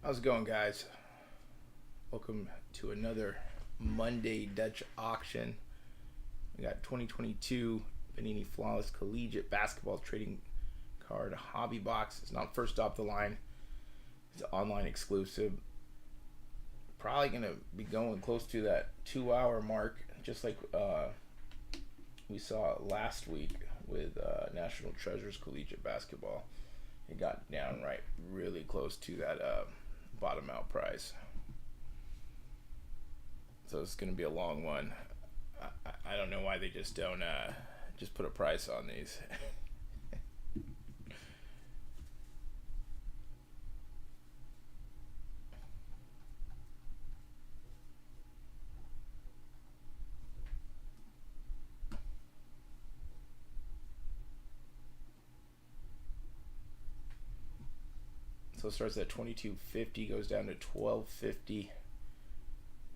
How's it going, guys? Welcome to another Monday Dutch auction. We got 2022 Panini Flawless Collegiate Basketball Trading Card Hobby Box. It's not first off the line. It's an online exclusive. Probably going to be going close to that 2-hour mark, just like we saw last week with National Treasures Collegiate Basketball. It got down right really close to that bottom out price. So it's going to be a long one. I don't know why they just don't just put a price on these. So it starts at $22.50, goes down to $12.50.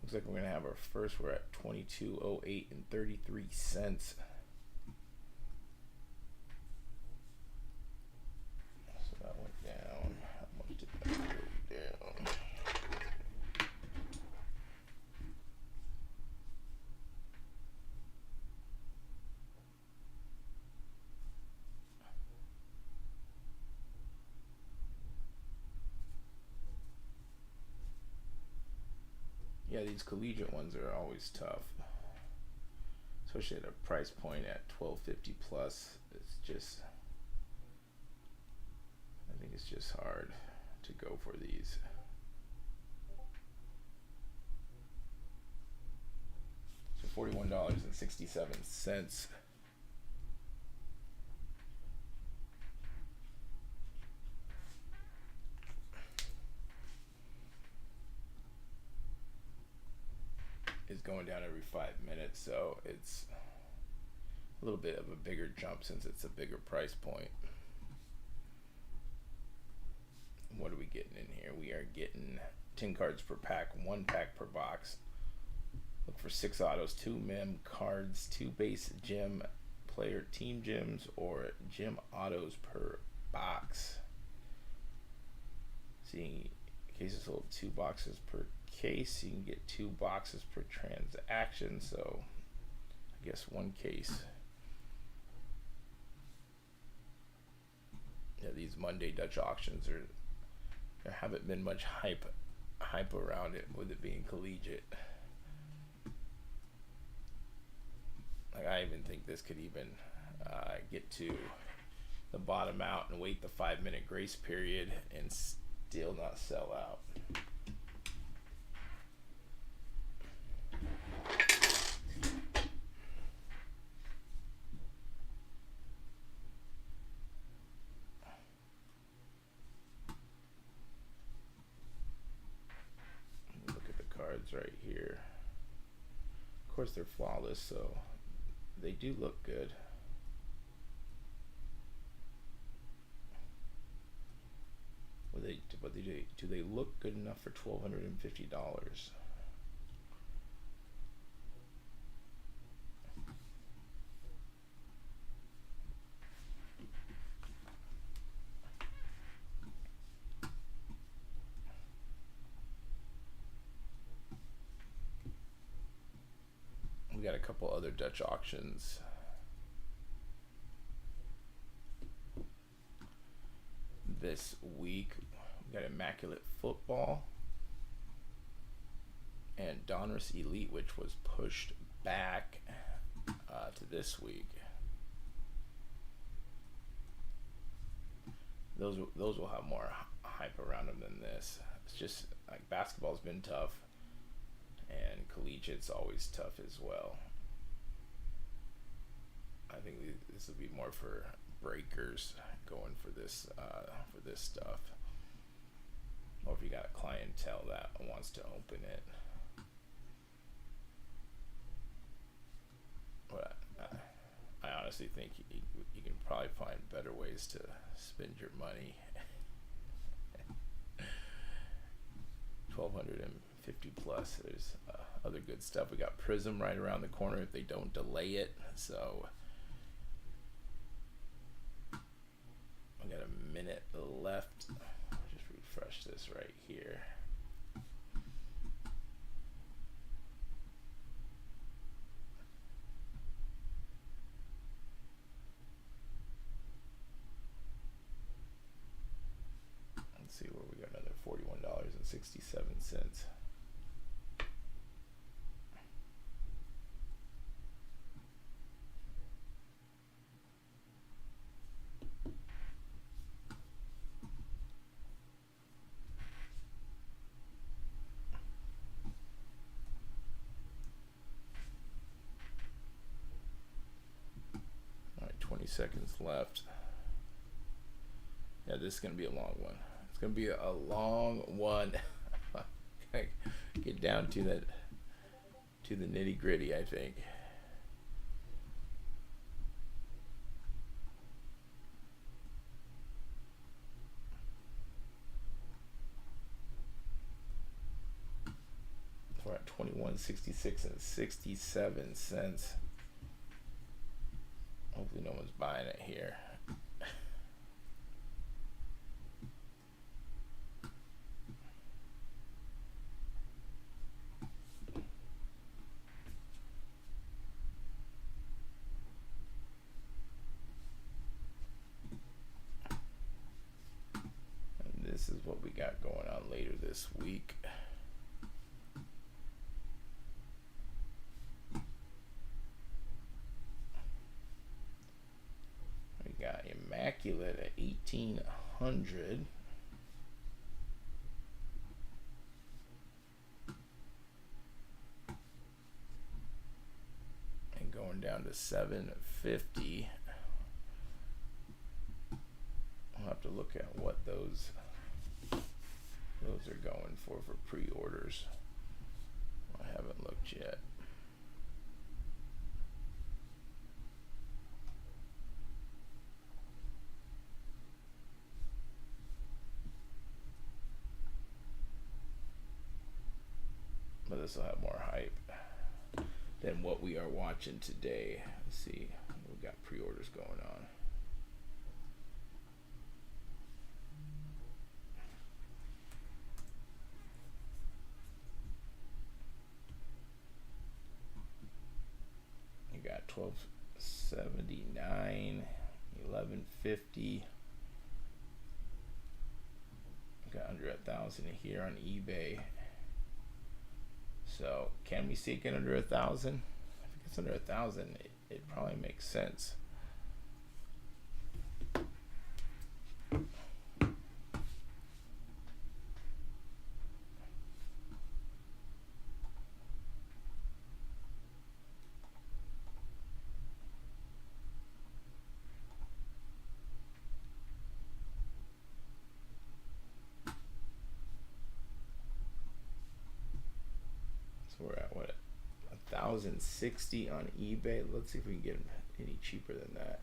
Looks like we're gonna have our first. We're at $22.08 and 33 cents. So that went down. How much did that go down? Yeah, these collegiate ones are always tough, especially at a price point at $12.50 plus. It's just, I think it's just hard to go for these. So $41.67. Is going down every 5 minutes, so it's a little bit of a bigger jump since it's a bigger price point. What are we getting in here? We are getting 10 cards per pack, 1 pack per box. Look for 6 autos, 2 mem cards, 2 base gem player team gems, or gem autos per box. Seeing cases sold 2 boxes per case. You can get 2 boxes per transaction, so I guess 1 case. Yeah, these Monday Dutch auctions there haven't been much hype around it with it being collegiate. Like, I even think this could even get to the bottom out and wait the 5-minute grace period and still not sell out. Look at the cards right here. Of course, they're flawless, so they do look good. But do they look good enough for $1,250? We got a couple other Dutch auctions. This week, we got Immaculate Football and Donruss Elite, which was pushed back to this week. Those will have more hype around them than this. It's just like basketball's been tough, and collegiate's always tough as well. I think this will be more for breakers going for this stuff, or if you got a clientele that wants to open it. But I honestly think you can probably find better ways to spend your money. 1,250 plus. There's other good stuff. We got Prizm right around the corner if they don't delay it. So we got a minute left. Just refresh this right here. $21.67. All right, 20 seconds left. Yeah, this is going to be a long one. It's going to be a long one. Get down to the nitty gritty, I think. We're at $21.66.67. Hopefully no one's buying it here. And this is what we got going on later this week. We got Immaculate at 1,800. And going down to 750. I'll have to look at what those are going for pre-orders. I haven't looked yet. But this will have more hype than what we are watching today. Let's see, we've got pre-orders going on. You got 1279, 1150. Got under 1,000 here on eBay. So can we see it get under 1,000? If it gets under 1,000, it probably makes sense. We're at what, 1,060 on eBay. Let's see if we can get them any cheaper than that.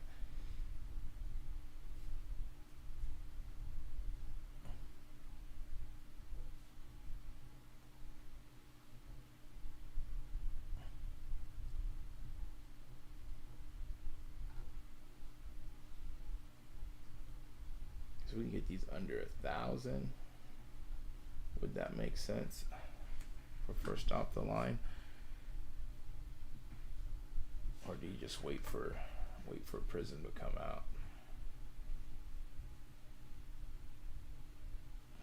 So we can get these under 1,000. Would that make sense? For first off the line, or do you just wait for Prizm to come out?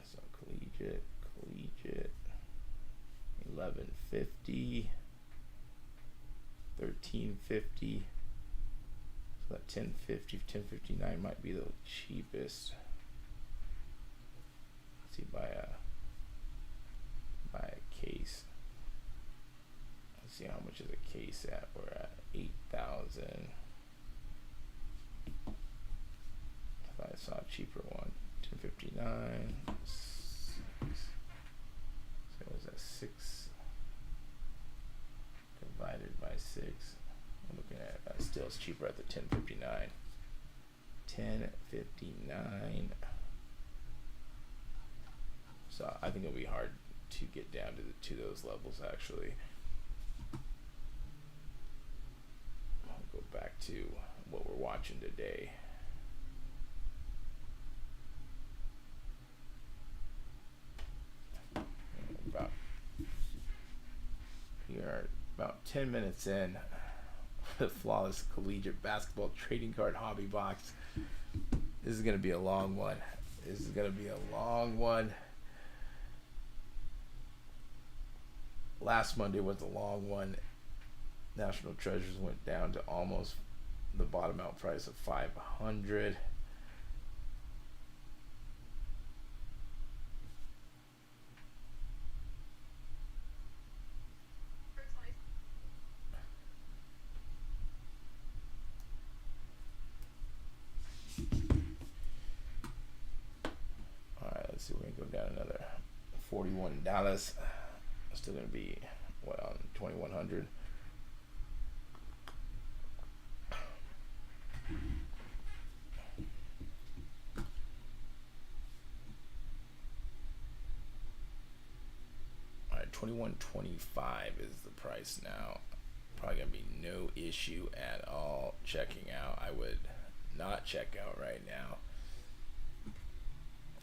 So collegiate, 1150, 1350. So that 1050, 1059 might be the cheapest. Let's see, buy a case. Let's see how much is a case at. We're at 8,000. If I saw a cheaper one, 1059. So what was that? 6 divided by 6. I'm looking at still it's cheaper at the 1059. 1059. So I think it'll be hard to get down to those levels actually. I'll go back to what we're watching today. We are about 10 minutes in the Flawless Collegiate Basketball Trading Card Hobby Box. This is going to be a long one. Last Monday was a long one. National Treasures went down to almost the bottom out price of 500. All right, let's see. We're gonna go down another $41. Still gonna be what on 2100. All right, 2125 is the price now. Probably gonna be no issue at all checking out. I would not check out right now.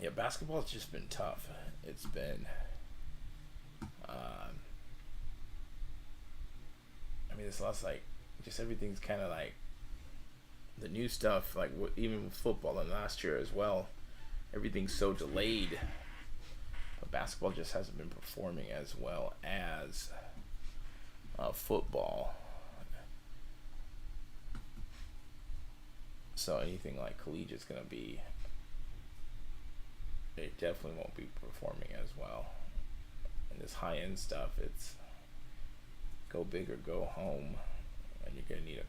Yeah, basketball's just been tough. It's been I mean, it's less like just everything's kind of like the new stuff, like even with football and last year as well. Everything's so delayed, but basketball just hasn't been performing as well as football. So anything like collegiate's gonna be, it definitely won't be performing as well. And this high end stuff, it's go big or go home, and you're gonna need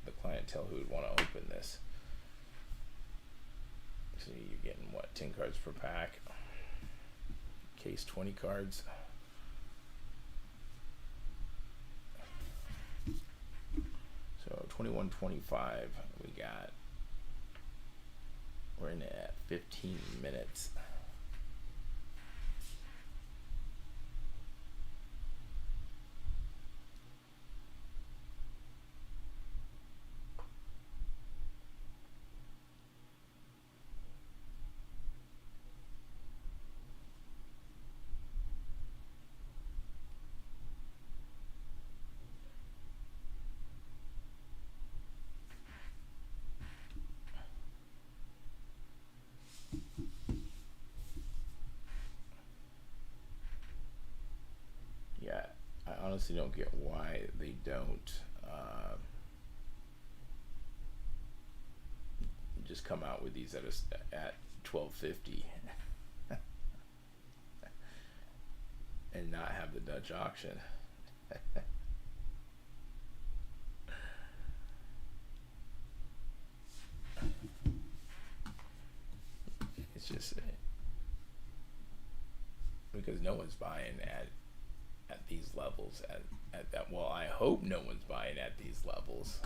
the clientele who would want to open this. So you're getting what, 10 cards per pack, case 20 cards. So 2125 we're in it at 15 minutes. Yeah, I honestly don't get why they don't just come out with these at $12.50 and not have the Dutch auction. It's just because no one's buying at these levels at that. Well, I hope no one's buying at these levels.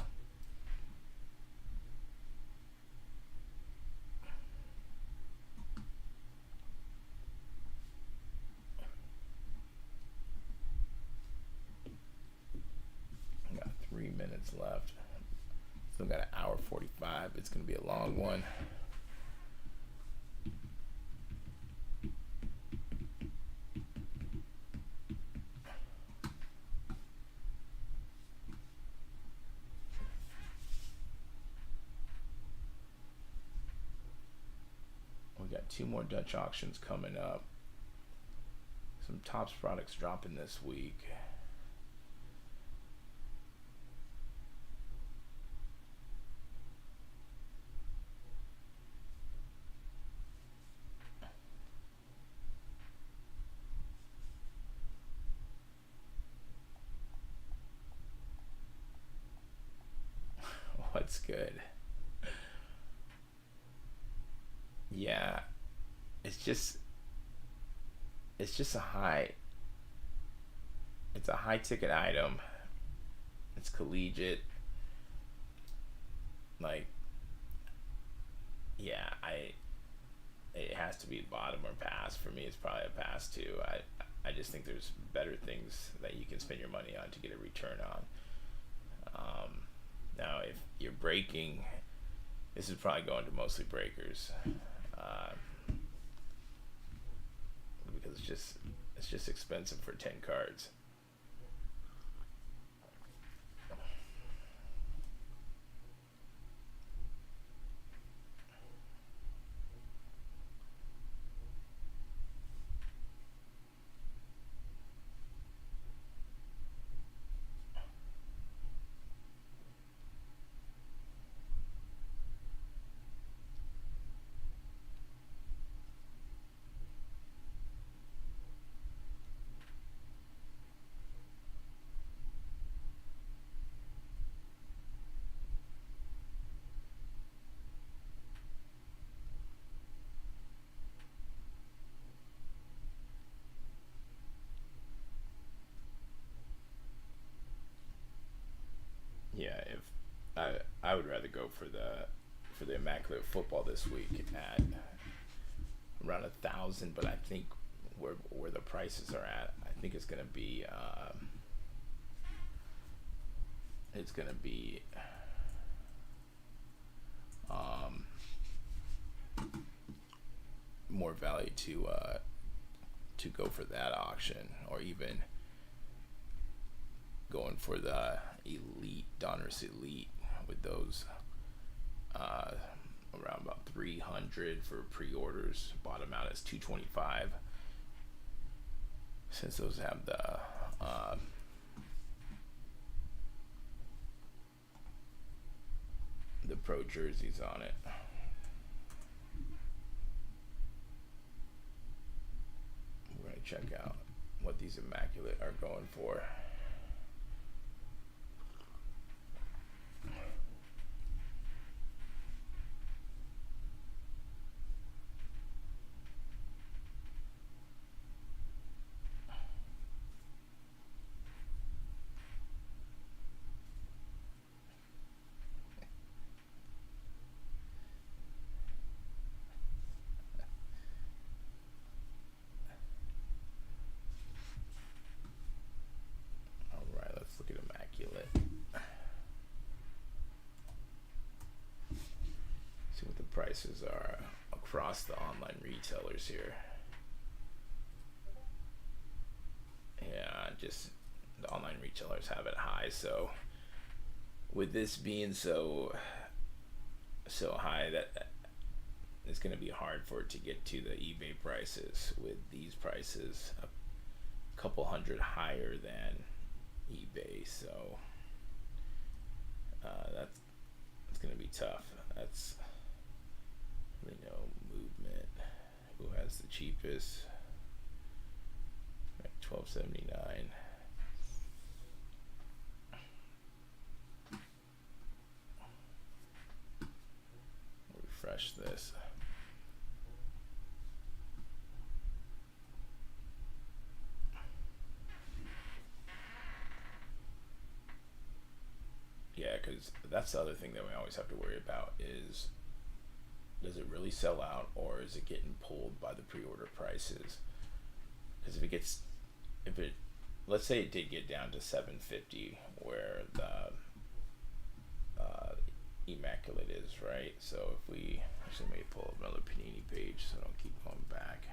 We got 3 minutes left. Still got an hour 45. It's gonna be a long one. We got 2 more Dutch auctions coming up. Some Topps products dropping this week. What's good? Yeah, it's just a high. It's a high ticket item. It's collegiate. Like, yeah, it has to be bottom or pass. For me, it's probably a pass too. I just think there's better things that you can spend your money on to get a return on. Now, if you're breaking, this is probably going to mostly breakers, because it's just expensive for 10 cards. rather go for the Immaculate Football this week at around 1,000, but I think where the prices are at, I think it's gonna be more value to go for that auction, or even going for the Elite, Donruss Elite, with those around about 300 for pre-orders. Bottom out is 225, since those have the pro jerseys on it. We're gonna check out what these Immaculate are going for. Look at Immaculate. See what the prices are across the online retailers here. Yeah, just the online retailers have it high. So with this being so high, that it's going to be hard for it to get to the eBay prices. With these prices a couple hundred higher than eBay, so that's gonna be tough. That's really no movement. Who has the cheapest? Like $12.79. Refresh this. Yeah, because that's the other thing that we always have to worry about is, does it really sell out, or is it getting pulled by the pre-order prices? Because let's say it did get down to $750, where the Immaculate is, right? So if we actually may pull up another Panini page, so I don't keep going back.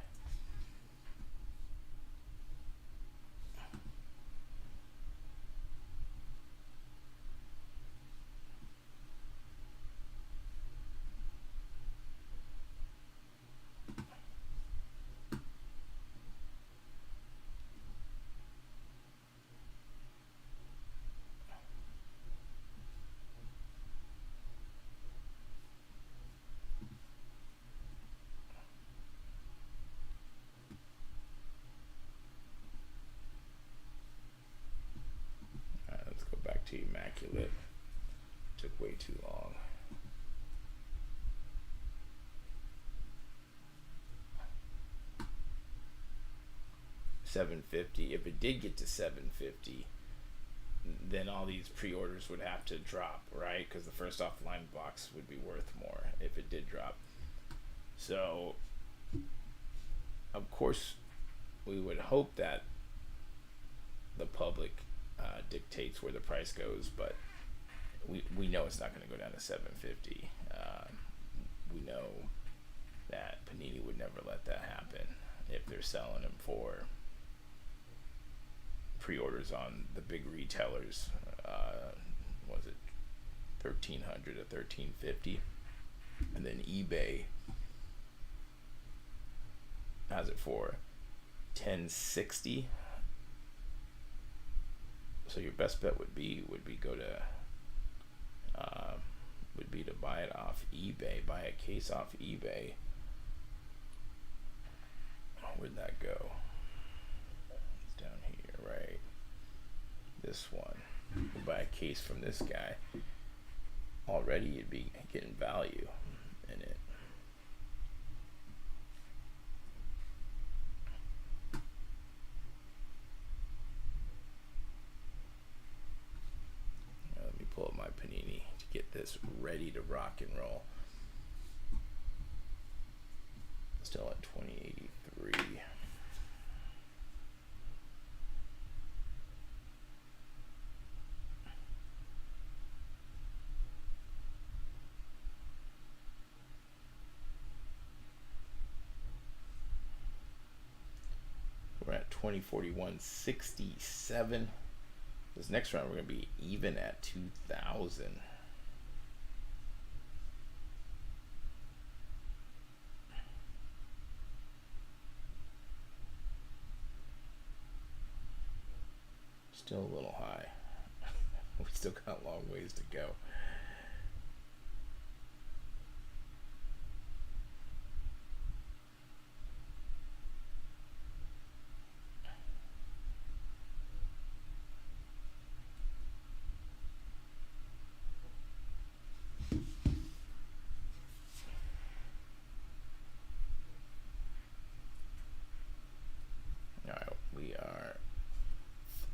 Back to Immaculate. Took way too long. $750. If it did get to $750, then all these pre-orders would have to drop, right? Because the first offline box would be worth more if it did drop. So, of course, we would hope that the public dictates where the price goes, but we know it's not going to go down to $750. We know that Panini would never let that happen if they're selling them for pre-orders on the big retailers. Was it $1,300 to $1,350, and then eBay has it for $1,060. So your best bet would be to buy it off eBay, buy a case off eBay. Where'd that go? It's down here, right? This one. You buy a case from this guy. Already you'd be getting value in it. Let me pull up my Panini to get get this ready to rock and roll. Still at 2083. We're at 2041.67. This next round we're going to be even at 2000. Still a little high. We still got a long ways to go.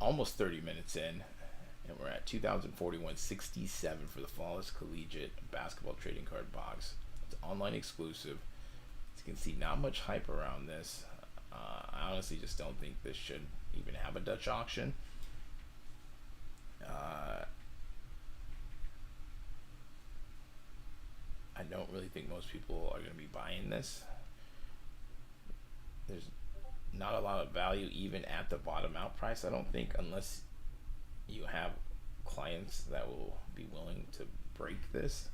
Almost 30 minutes in, and we're at 2041.67 for the Flawless Collegiate basketball trading card box. It's online exclusive. As you can see, not much hype around this. I honestly just don't think this should even have a Dutch auction. I don't really think most people are going to be buying this. There's not a lot of value even at the bottom out price, I don't think, unless you have clients that will be willing to break this.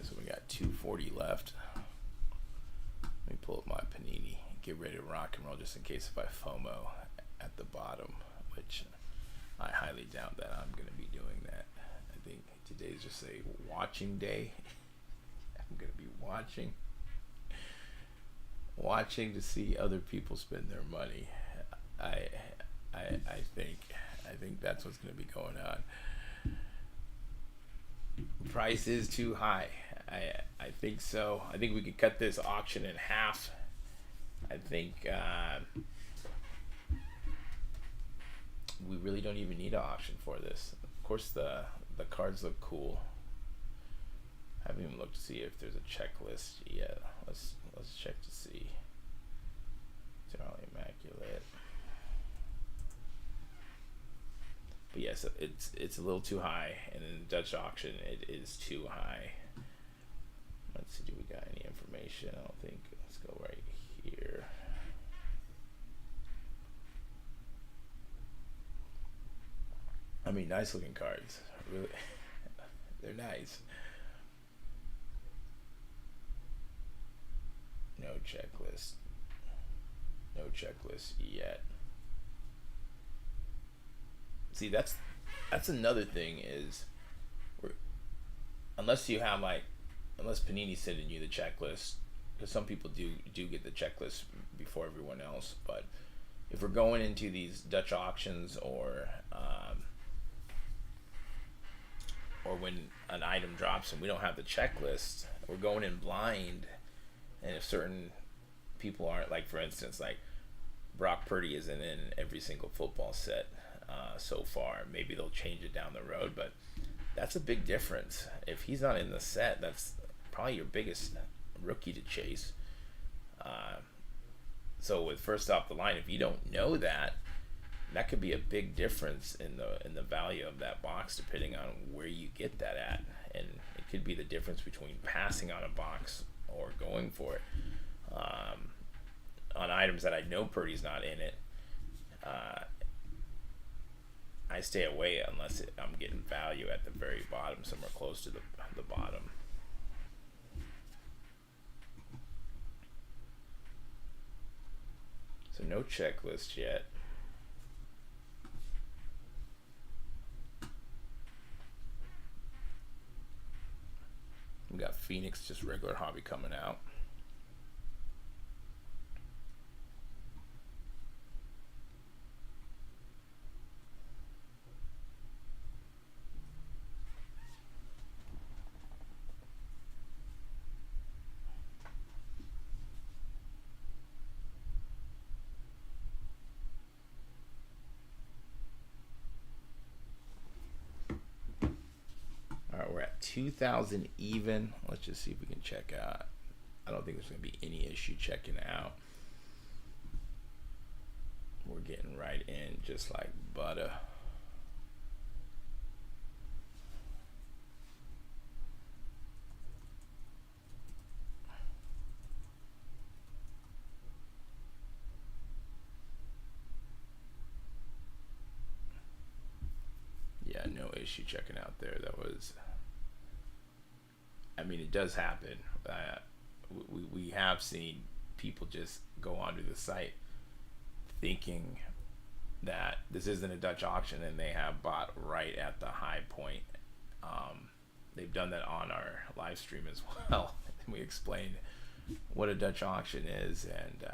So we got 240 left. Let me pull up my Panini, get ready to rock and roll, just in case if I FOMO at the bottom, which I highly doubt that I'm going to be doing that. I think today's just a watching day. I'm going to be watching to see other people spend their money. I think that's what's going to be going on. Price is too high. I think so. I think we could cut this auction in half. I think we really don't even need an auction for this. Of course, the cards look cool. I haven't even looked to see if there's a checklist yet. Let's check to see. They're all immaculate. But yes, it's a little too high, and in the Dutch auction, it is too high. Let's see, do we got any information? I don't think. Let's go right here. I mean, nice looking cards. Really, they're nice. No checklist. No checklist yet. See, that's another thing is, unless you have unless Panini's sending you the checklist, because some people do get the checklist before everyone else. But if we're going into these Dutch auctions or when an item drops and we don't have the checklist, we're going in blind. And if certain people aren't, like for instance, like Brock Purdy isn't in every single football set so far. Maybe they'll change it down the road, but that's a big difference. If he's not in the set, that's probably your biggest rookie to chase. So with first off the line, if you don't know that, that could be a big difference in the value of that box, depending on where you get that at. And it could be the difference between passing on a box or going for it. On items that I know Purdy's not in it, I stay away unless I'm getting value at the very bottom, somewhere close to the bottom. So no checklist yet. Phoenix, just regular hobby coming out. Alright, we're at 2,000 even. Let's just see if we can check out. I don't think there's going to be any issue checking out. We're getting right in just like butter. Yeah, no issue checking out there. That was, I mean, it does happen. We have seen people just go onto the site thinking that this isn't a Dutch auction, and they have bought right at the high point. They've done that on our live stream as well. And we explained what a Dutch auction is, and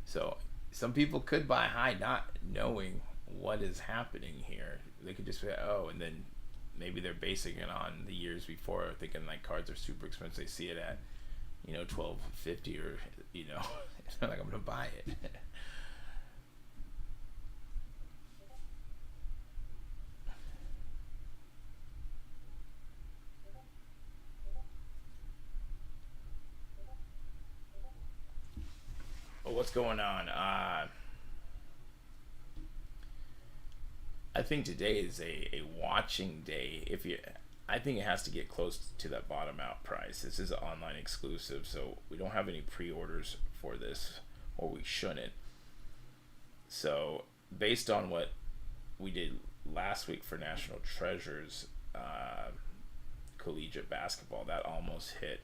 so some people could buy high not knowing what is happening here. They could just say, oh, and then maybe they're basing it on the years before, thinking like cards are super expensive. They see it at, $12.50, or they're like, I'm gonna buy it. Well, what's going on? I think today is a watching day. I think it has to get close to that bottom out price. This is an online exclusive, so we don't have any pre-orders for this, or we shouldn't. So based on what we did last week for National Treasures, Collegiate basketball, that almost hit.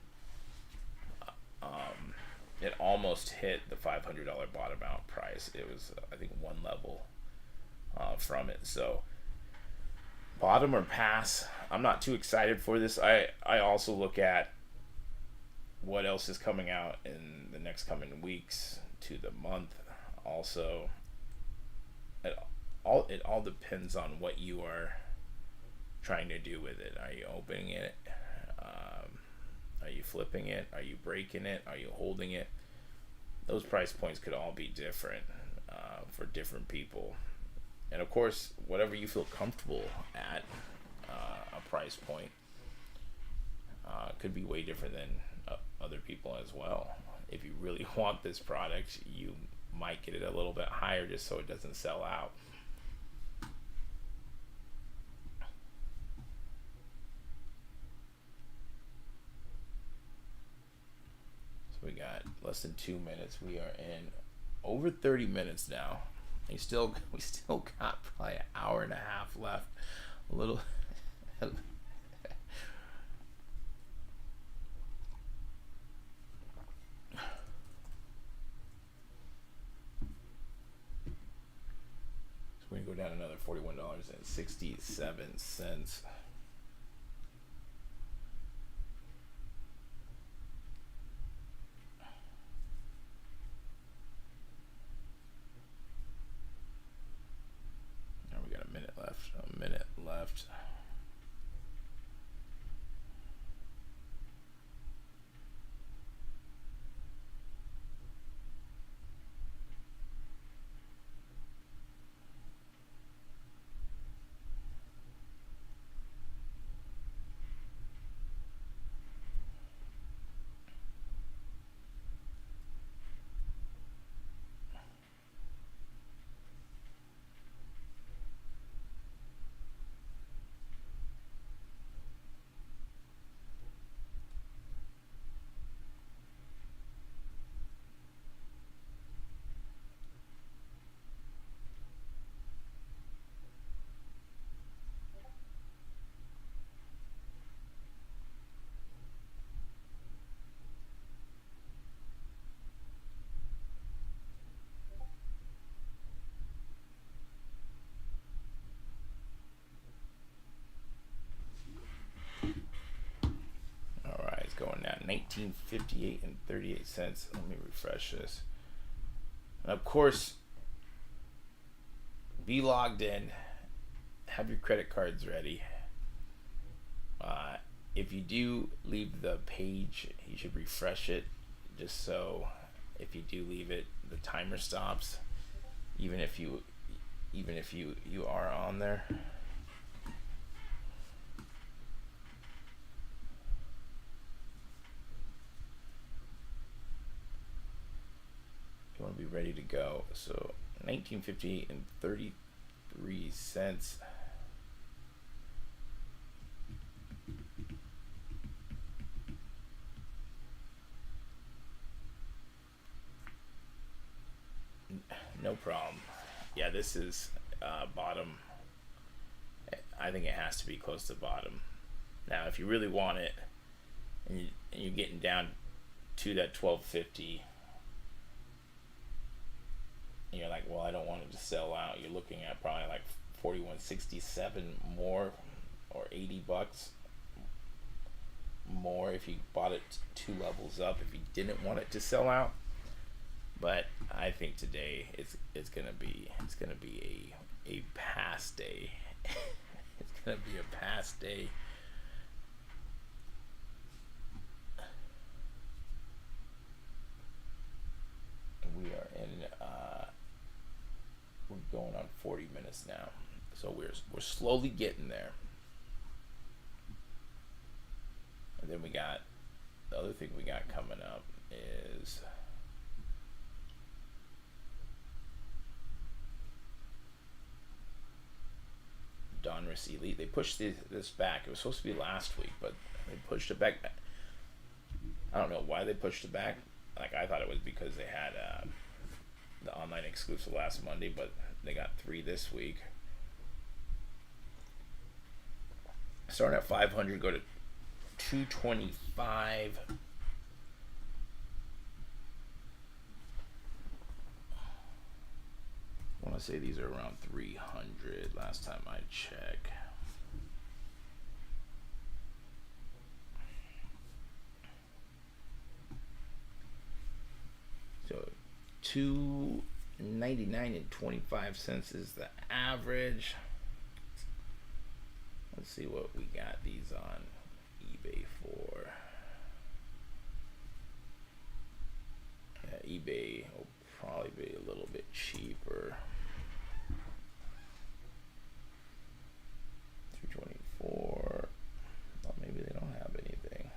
It almost hit the $500 bottom out price. It was, I think, one level from it. So bottom or pass. I'm not too excited for this. I also look at what else is coming out in the next coming weeks to the month. Also, it all depends on what you are trying to do with it. Are you opening it? Are you flipping it? Are you breaking it? Are you holding it? Those price points could all be different for different people. And of course, whatever you feel comfortable at, a price point could be way different than other people as well. If you really want this product, you might get it a little bit higher just so it doesn't sell out. So we got less than 2 minutes. We are in over 30 minutes now. We still got probably an hour and a half left. A little. We're gonna go down another $41.67. Now we got a minute left. 1958 and 38 cents. Let me refresh this. And of course, be logged in. Have your credit cards ready. If you do leave the page, you should refresh it, just so if you do leave it, the timer stops. Even if you are on there. You want to be ready to go. So 1958 and 33 cents. No problem. Yeah, this is bottom. I think it has to be close to bottom. Now, if you really want it, and you're getting down to that 1250, and you're like, well, I don't want it to sell out. You're looking at probably like 41.67 more, or $80 more if you bought it 2 levels up. If you didn't want it to sell out. But I think today it's gonna be a pass day. It's gonna be a pass day. We are in. We're going on 40 minutes now, so we're slowly getting there. And then we got the other thing we got coming up is. Donruss Elite. They pushed this back. It was supposed to be last week, but they pushed it back. I don't know why they pushed it back. Like, I thought it was because they had the online exclusive last Monday, but they got 3 this week. Starting at 500, go to 225. I want to say these are around 300 last time I checked. So $2.99 and 25 cents is the average. Let's see what we got these on eBay for. Yeah, eBay will probably be a little bit cheaper. 324. Well, maybe they don't have anything.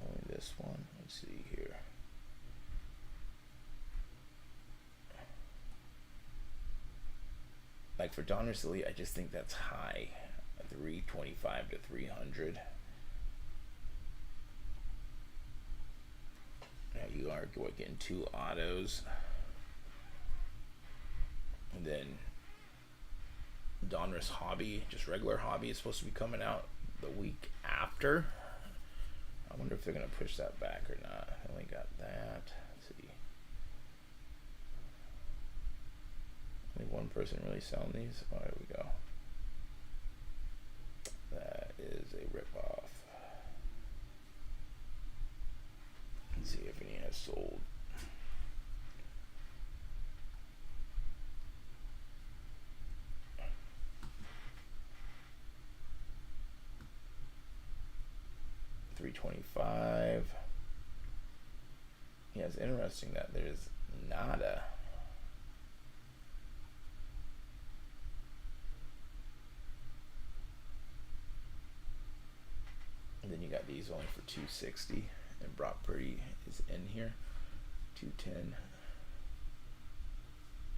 Only this one. Let's see here. Like for Donruss Elite, I just think that's high. 325 to 300. Now you are getting 2 autos. And then Donruss Hobby, just regular Hobby, is supposed to be coming out the week after. I wonder if they're going to push that back or not. I only got that. Let's see. Only one person really selling these. Oh, there we go. That is a ripoff. Let's see if any has sold. $325. Yeah, it's interesting that there's nada. And then you got these only for $260, and Brock Purdy is in here. 210,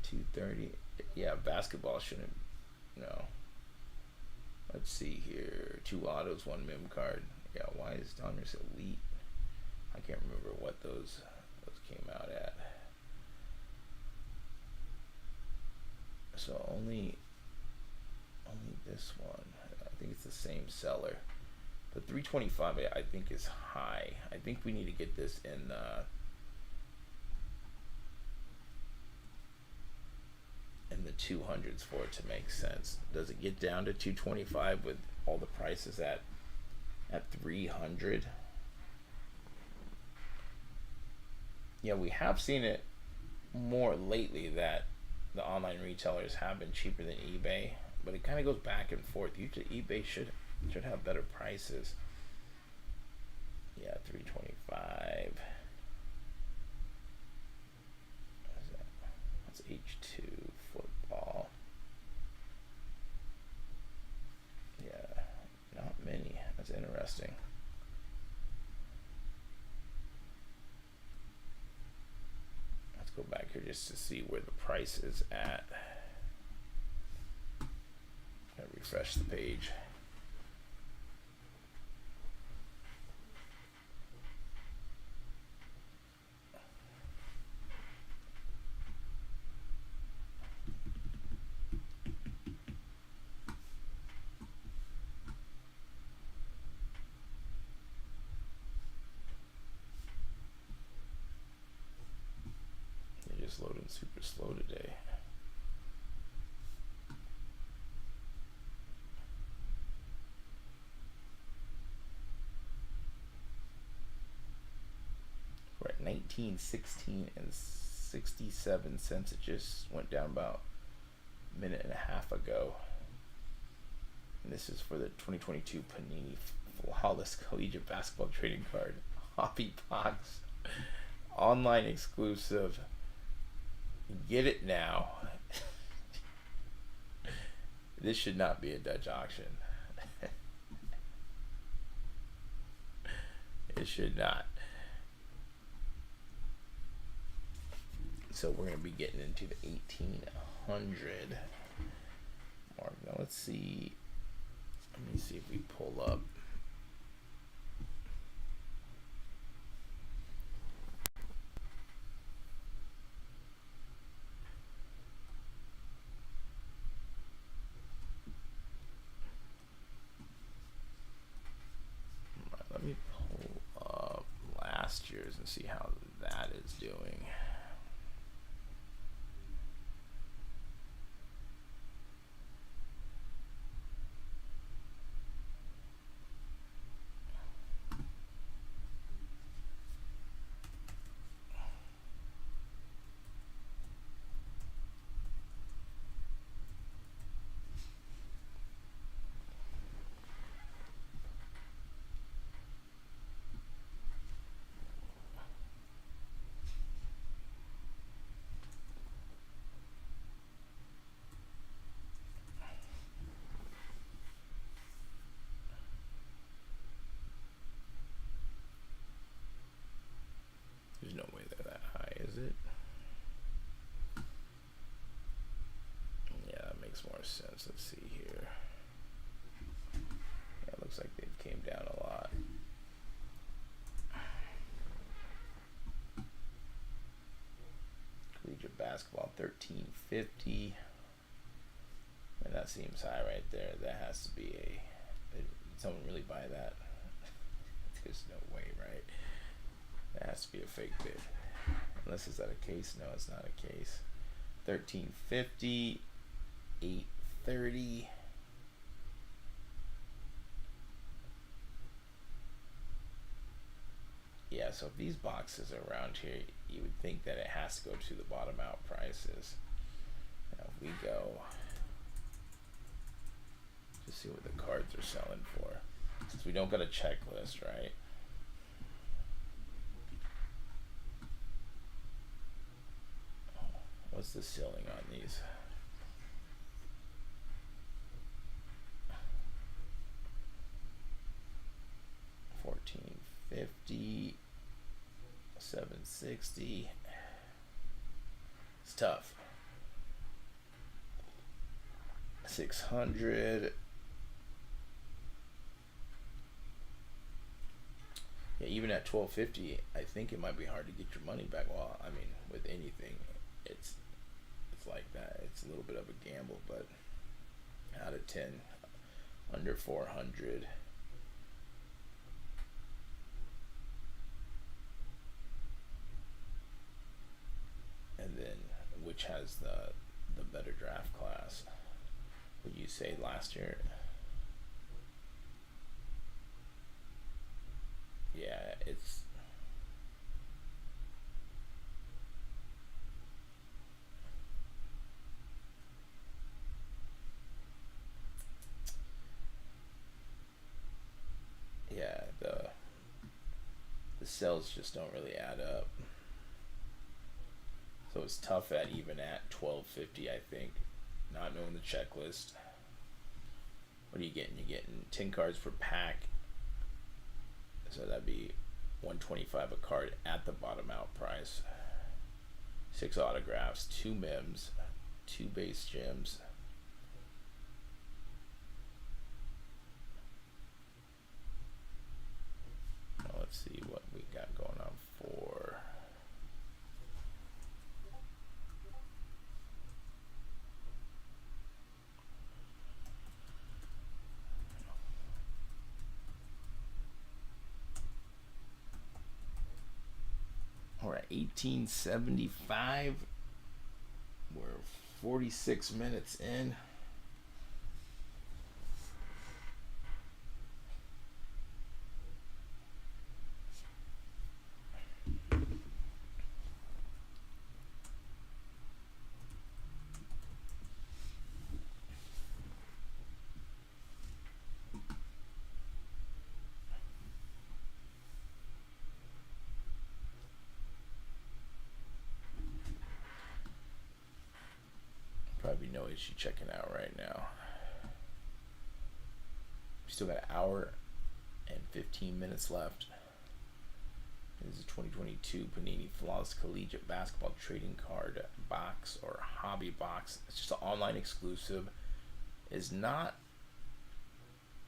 230. Yeah, basketball shouldn't. No. Let's see here. 2 autos, 1 mem card. Yeah, why is Donruss Elite? I can't remember what those came out at. So only this one. I think it's the same seller. But 325 I think is high. I think we need to get this in the 200s for it to make sense. Does it get down to 225 with all the prices at at 300. Yeah, we have seen it more lately that the online retailers have been cheaper than eBay, but it kind of goes back and forth. Usually eBay should have better prices. Yeah, 325. That's H2 football. Yeah, not many. That's interesting. Let's go back here just to see where the price is at. I'll refresh the page. Loading super slow today. We're at 19.16 and 67 cents. It just went down about a minute and a half ago. And this is for the 2022 Panini Flawless Collegiate Basketball Trading Card Hobby Box, online exclusive. Get it now. This should not be a Dutch auction. It should not. So we're going to be getting into the 1800 mark. Now let's see. Let me see if we pull up. Let me pull up last year's and see how that is doing. There's no way they're that high, is it? Yeah, that makes more sense. Let's see here. Yeah, it looks like they've came down a lot. Collegiate basketball, 1350. And that seems high right there. That has to be a. Did someone really buy that? There's no way, right? That has to be a fake bid. Unless it's that a case. No, it's not a case. 1350, 830. Yeah, so if these boxes are around here, you would think that it has to go to the bottom out prices. Now if we go, just see what the cards are selling for. Since we don't got a checklist, right? What's the ceiling on these? $14.50, $7.60. It's tough. 600. Yeah, even at $12.50, I think it might be hard to get your money back. Well, I mean, with anything, it's like that. It's a little bit of a gamble, but out of 10, under 400. And then, which has the better draft class? Would you say last year? sales just don't really add up. So it's tough at even at $12.50, I think, not knowing the checklist. What are you getting? You're getting 10 cards per pack. So that'd be $125 a card at the bottom out price. 6 autographs, 2 mems, 2 base gems. Now let's see what we got going on for. We're at 1875. We're 46 minutes in. Probably no issue checking out right now. We still got an hour and 15 minutes left. This is a 2022 Panini Flawless Collegiate Basketball Trading Card box or hobby box. It's just an online exclusive. It's not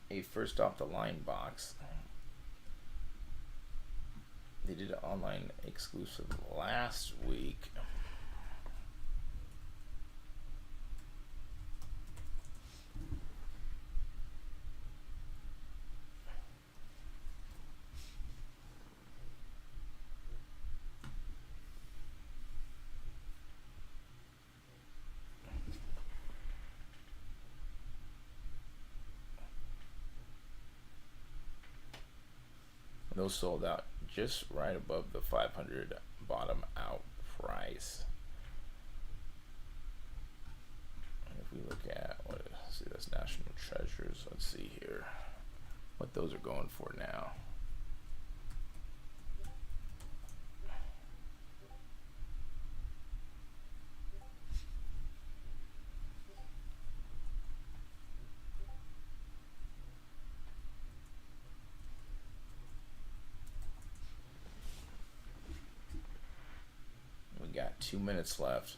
a first off the line box. They did an online exclusive last week. Those sold out just right above the 500 bottom out price. And if we look at see, that's National Treasures. Let's see here what those are going for now. Got 2 minutes left.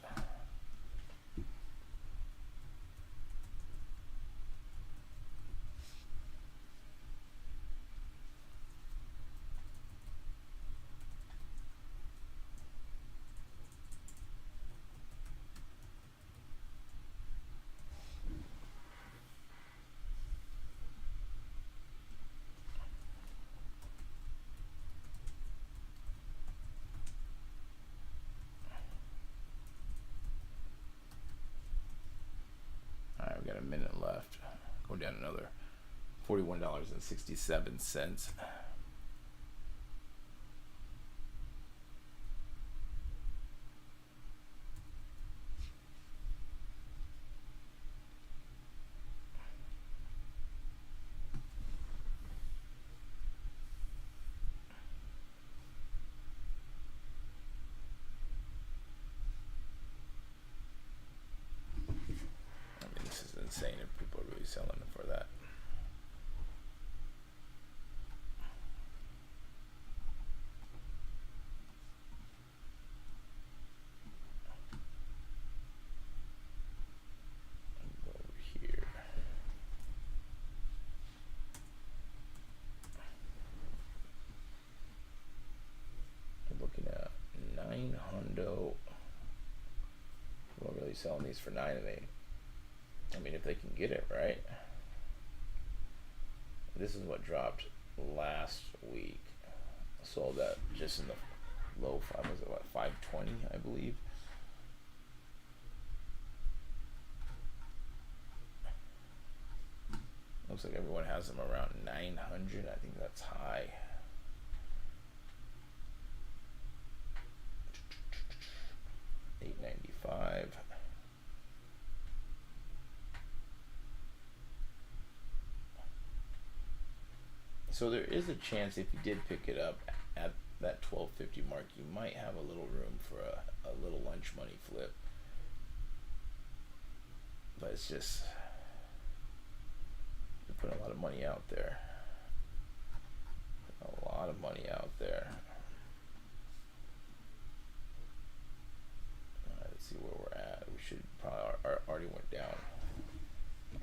We got a minute left. Go down another $41.67. Insane if people are really selling it for that. Go over here. We're looking at 900. People are really selling these for 9 and 8. I mean, if they can get it, right? This is what dropped last week. Sold at just in the low five. Was it what, 520? I believe. Looks like everyone has them around 900. I think that's high. $895. So there is a chance if you did pick it up at that 1250 mark, you might have a little room for a little lunch money flip. But it's just, you're putting a lot of money out there. A lot of money out there. Let's see where we're at. We should probably already went down.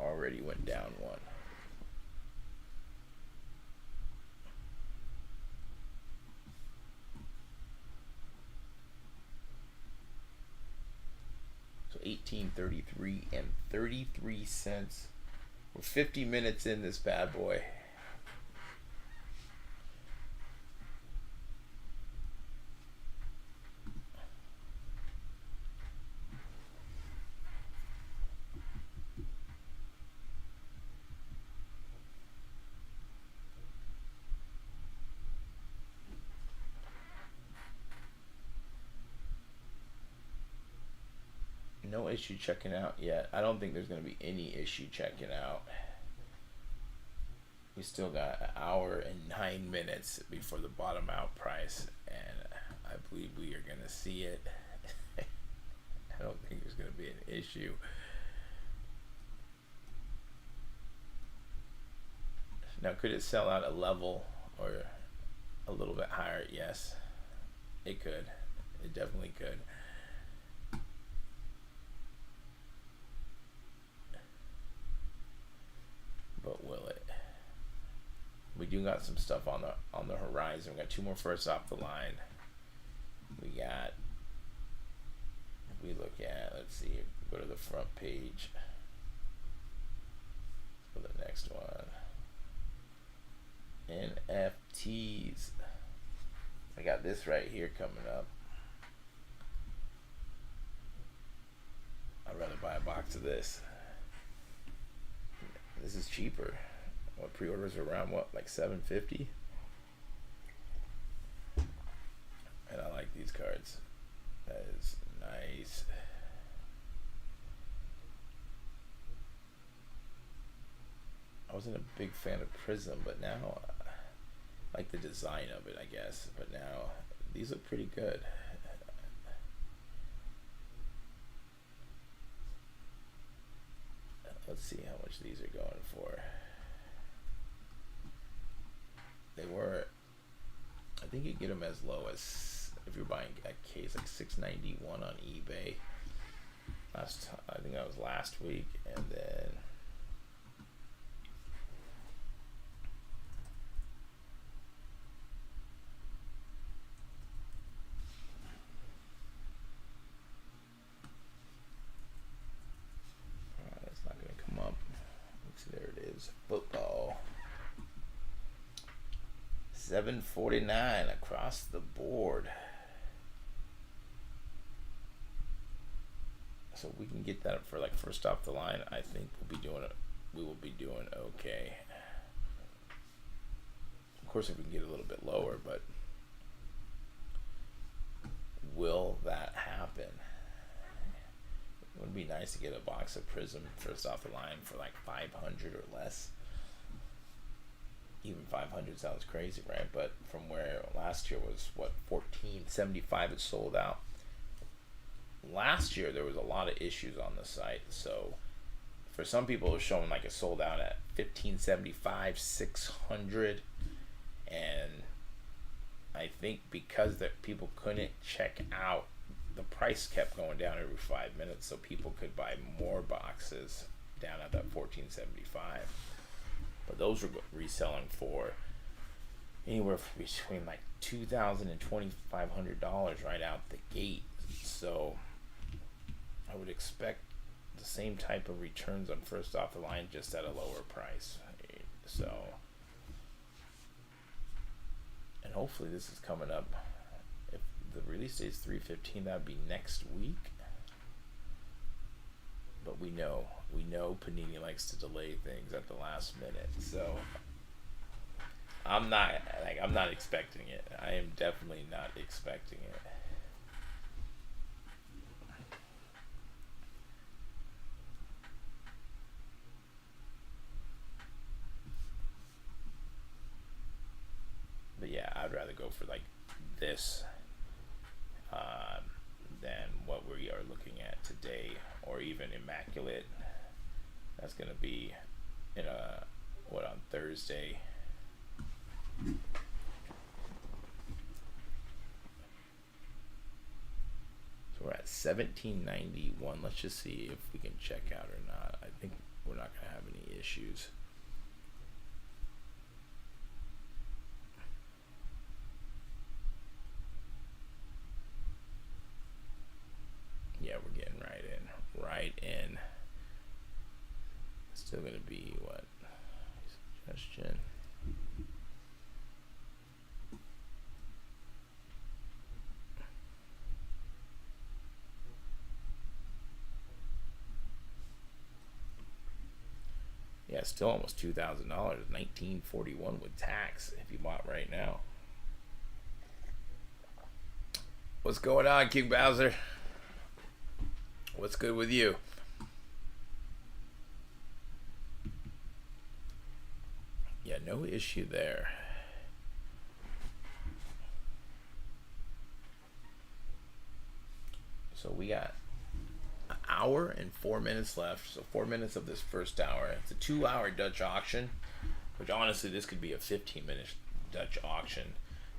Already went down one. So 18.33 and 33 cents. We're 50 minutes in this bad boy. No issue checking out yet. I don't think there's going to be any issue checking out. We still got an hour and 9 minutes before the bottom out price, and I believe we are going to see it. I don't think there's going to be an issue. Now, could it sell out a level or a little bit higher? Yes, it could. It definitely could. But will it? We do got some stuff on the horizon. We got 2 more first off the line. We got, if we look at, let's see, go to the front page for the next one. NFTs. I got this right here coming up. I'd rather buy a box of this. This is cheaper. What, pre-orders are around what, like $7.50? And I like these cards. That is nice. I wasn't a big fan of Prizm, but now I like the design of it, I guess. But now these look pretty good. Let's see how much these are going for. They were, I think you get them as low as, if you're buying a case, like $6.91 on eBay. I think that was last week, and then it's not going to come up. Let's see, there it is. Football. $7.49 across the board. So we can get that for like first off the line. I think we'll be doing it. We will be doing okay. Of course, if we can get a little bit lower, but will that happen? It would be nice to get a box of Prizm first off the line for like 500 or less. Even 500 sounds crazy, right? But from where last year was what, $14.75 it sold out. Last year there was a lot of issues on the site, so for some people it was showing like it sold out at $15.75, $600, and I think because that people couldn't check out, the price kept going down every 5 minutes, so people could buy more boxes down at that $14.75. But those were reselling for anywhere between like $2,000 and $2,500 right out the gate. So I would expect the same type of returns on first off the line, just at a lower price. So, and hopefully this is coming up. If the release date is 3/15, that would be next week. But we know Panini likes to delay things at the last minute, so I'm not expecting it. I am definitely not expecting it. But yeah, I'd rather go for like this than what we are looking at today, or even immaculate. That's gonna be in on Thursday. So we're at 1791. Let's just see if we can check out or not. I think we're not gonna have any issues. Yeah, we're getting right in. Still gonna be what? Suggestion. Yeah, still almost $2,000. $1,941 with tax if you bought right now. What's going on, King Bowser? What's good with you? Yeah, no issue there. So we got an hour and 4 minutes left. So 4 minutes of this first hour. It's a 2-hour Dutch auction, which honestly this could be a 15-minute Dutch auction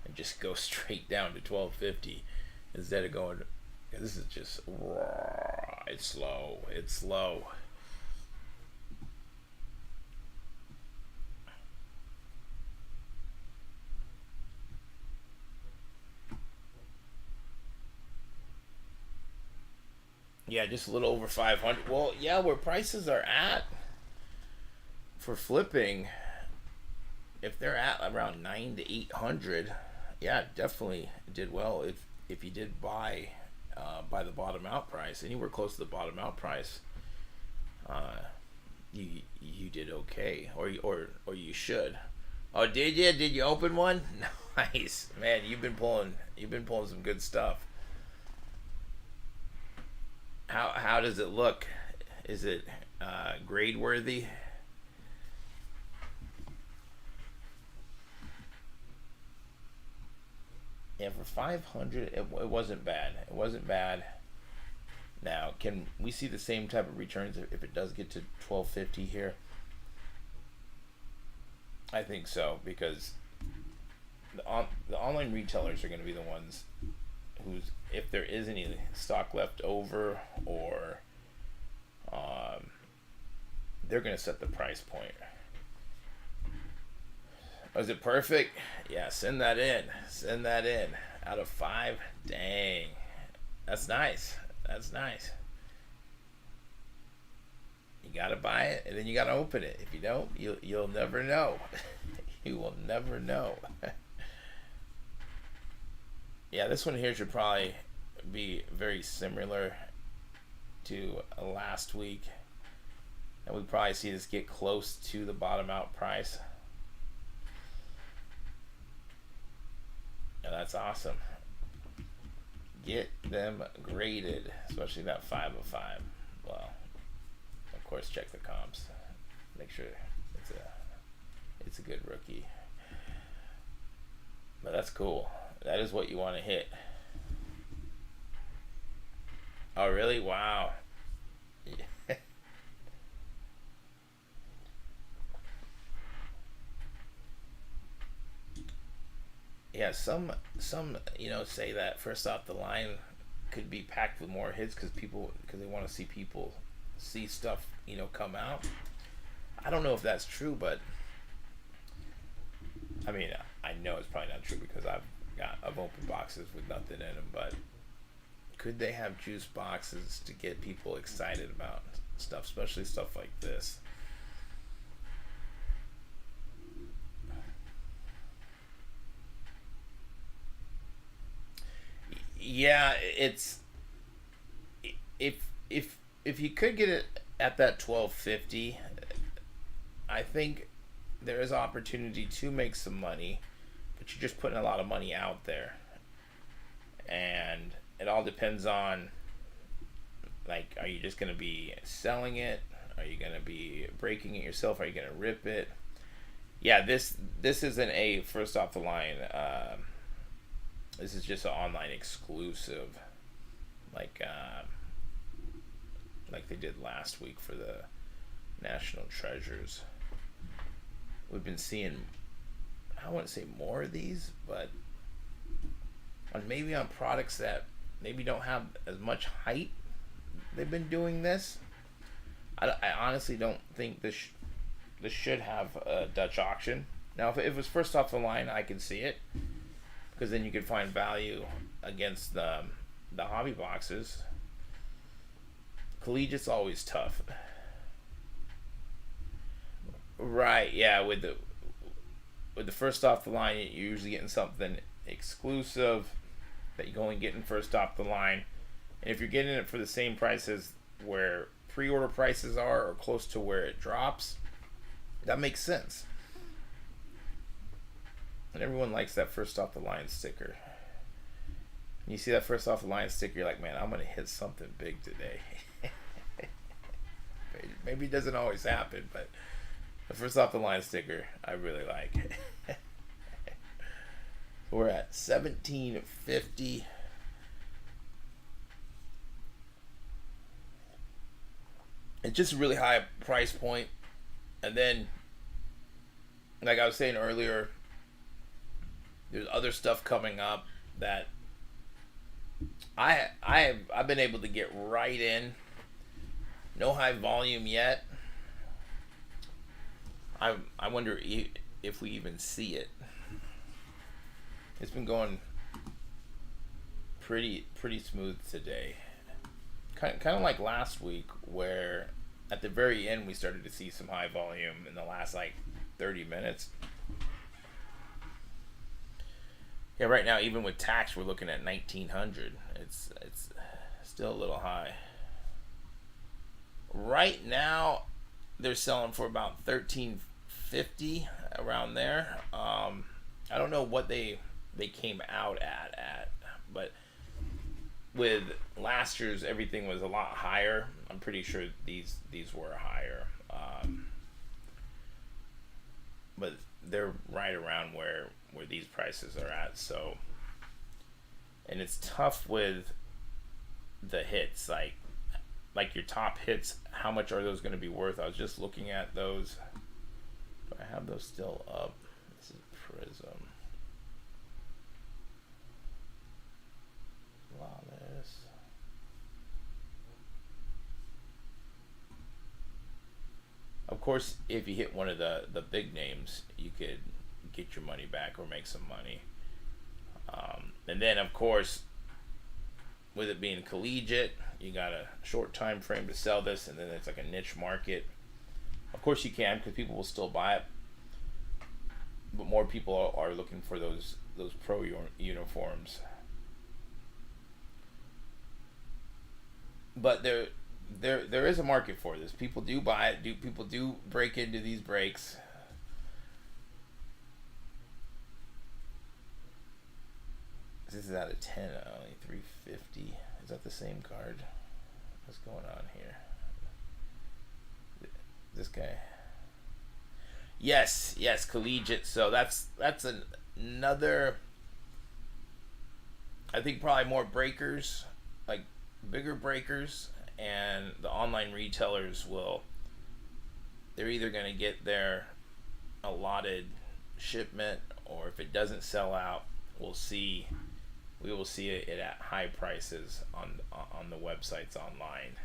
and just go straight down to 1250 instead of going. This is just raw. It's slow. It's slow. Yeah, just a little over 500. Well, yeah, where prices are at for flipping, if they're at around 9 to 800, yeah, definitely did well. If you did buy by the bottom out price, anywhere close to the bottom out price, you did okay, or you should. Oh, did you? Did you open one? Nice, man. You've been pulling some good stuff. How does it look? Is it grade worthy? Yeah, for 500, it wasn't bad. It wasn't bad. Now, can we see the same type of returns if it does get to 1250 here? I think so, because the online retailers are going to be the ones who's, if there is any stock left over, or they're going to set the price point. Was it perfect? Yeah, send that in. Send that in. Out of 5, dang, that's nice. That's nice. You gotta buy it, and then you gotta open it. If you don't, you'll never know. You will never know. Yeah, this one here should probably be very similar to last week, and we probably see this get close to the bottom out price. Yeah, that's awesome. Get them graded, especially that 5 of 5. Well, of course, check the comps. Make sure it's a good rookie. But that's cool. That is what you want to hit. Oh, really? Wow. Yeah. Yeah, some say that first off the line could be packed with more hits because they want to see people see stuff come out. I don't know if that's true, but I mean, I know it's probably not true because I've opened boxes with nothing in them, but could they have juice boxes to get people excited about stuff, especially stuff like this? Yeah, it's if you could get it at that 1250, I think there is opportunity to make some money, but you're just putting a lot of money out there, and it all depends on, like, are you just going to be selling it? Are you going to be breaking it yourself? Are you going to rip it? Yeah, this isn't a first off the line This is just an online exclusive, like like they did last week for the National Treasures. We've been seeing, I wouldn't say more of these, but maybe on products that maybe don't have as much hype, they've been doing this. I honestly don't think this should have a Dutch auction. Now, if it was first off the line, I can see it, because then you could find value against the hobby boxes. Collegiate's always tough. Right, yeah, with the first off the line, you're usually getting something exclusive that you're only getting first off the line. And if you're getting it for the same prices where pre-order prices are, or close to where it drops, that makes sense. And everyone likes that first off the line sticker. And you see that first off the line sticker, you're like, man, I'm gonna hit something big today. Maybe it doesn't always happen, but the first off the line sticker I really like. We're at $17.50. It's just a really high price point. And then, like I was saying earlier, there's other stuff coming up that I've been able to get right in. No high volume yet. I wonder if we even see it. It's been going pretty smooth today. Kind of like last week, where at the very end we started to see some high volume in the last like 30 minutes. Yeah, right now even with tax we're looking at 1900. It's still a little high. Right now they're selling for about 1350, around there. I don't know what they came out at, but with last year's everything was a lot higher. I'm pretty sure these were higher, but they're right around where these prices are at. So, and it's tough with the hits, like your top hits. How much are those going to be worth? I was just looking at those. Do I have those still up? This is Prizm. Flawless. Of course, if you hit one of the big names, you could get your money back or make some money. And then, of course, with it being collegiate, you got a short time frame to sell this, and then it's like a niche market. Of course, you can, because people will still buy it, but more people are looking for those pro uniforms. But there is a market for this. People do buy it. People do break into these breaks. This is out of 10, only 350. Is that the same card? What's going on here? This guy. Yes, collegiate. So that's another. I think probably more breakers, like bigger breakers, and the online retailers they're either going to get their allotted shipment, or if it doesn't sell out, we will see it at high prices on the websites online.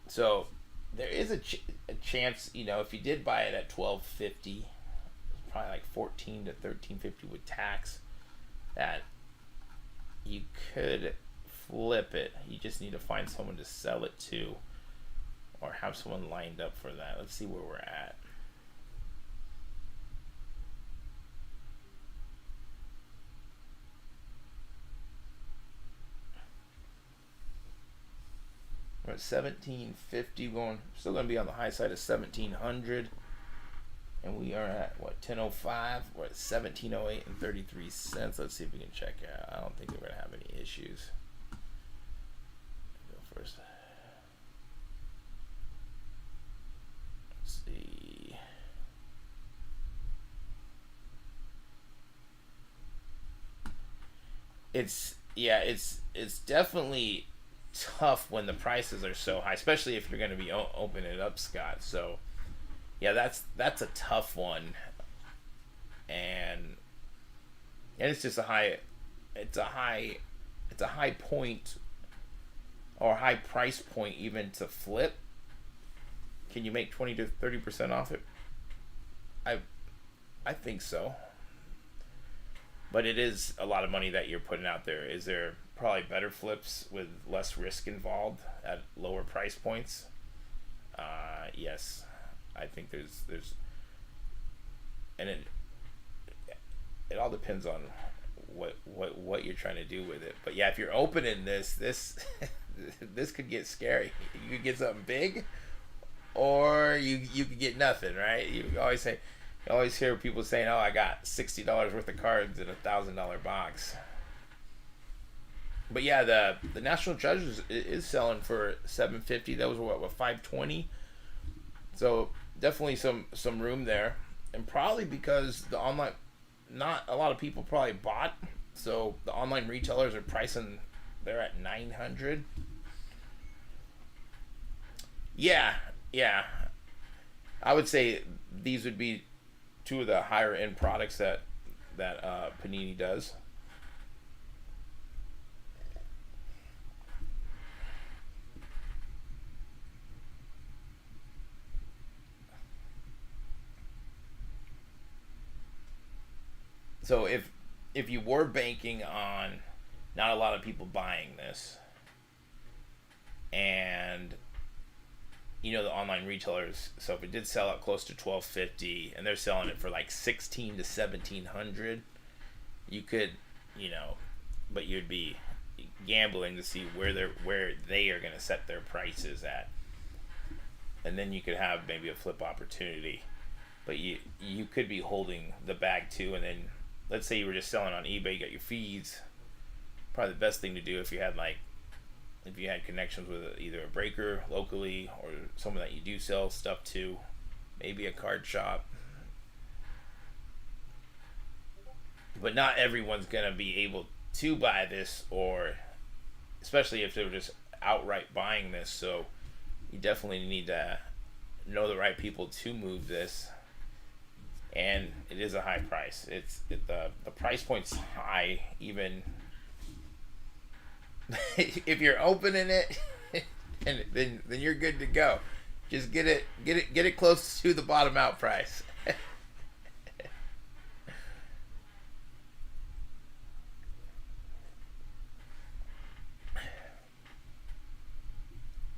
So there is a chance, if you did buy it at $12.50, probably like $14 to $13.50 with tax, that you could flip it. You just need to find someone to sell it to, or have someone lined up for that. Let's see where we're at. We're at 1750, still going to be on the high side of 1700. And we are at, 1005? We're at 1708 and 33 cents. Let's see if we can check it out. I don't think we're going to have any issues. Go first. Let's see. it's definitely tough when the prices are so high, especially if you're going to be opening it up, Scott. So yeah, that's a tough one, and it's just a high, it's a high, it's a high point or high price point even to flip. Can you make 20 to 30% off it? I I think so, but it is a lot of money that you're putting out there. Is there probably better flips with less risk involved at lower price points? Yes, I think there's and it all depends on what you're trying to do with it. But yeah, if you're opening this this could get scary. You could get something big, or you could get nothing. Right? You always hear people saying, "Oh, I got $60 worth of cards in $1,000 box." But yeah, the National Treasures is selling for 750. That was what 520. So definitely some room there, and probably because the online, not a lot of people probably bought, so the online retailers are pricing. They're at 900. Yeah, yeah. I would say these would be two of the higher end products that Panini does. So if you were banking on not a lot of people buying this, and the online retailers, so if it did sell out close to 1250 and they're selling it for like 16 to 1700, you could, you know, but you'd be gambling to see where they are going to set their prices at, and then you could have maybe a flip opportunity. But you could be holding the bag too, and then let's say you were just selling on eBay, you got your fees. Probably the best thing to do if you had connections with either a breaker locally or someone that you do sell stuff to, maybe a card shop. But not everyone's gonna be able to buy this, or especially if they were just outright buying this. So you definitely need to know the right people to move this, and it is a high price. The price point's high, even if you're opening it, and then you're good to go. Just get it close to the bottom out price.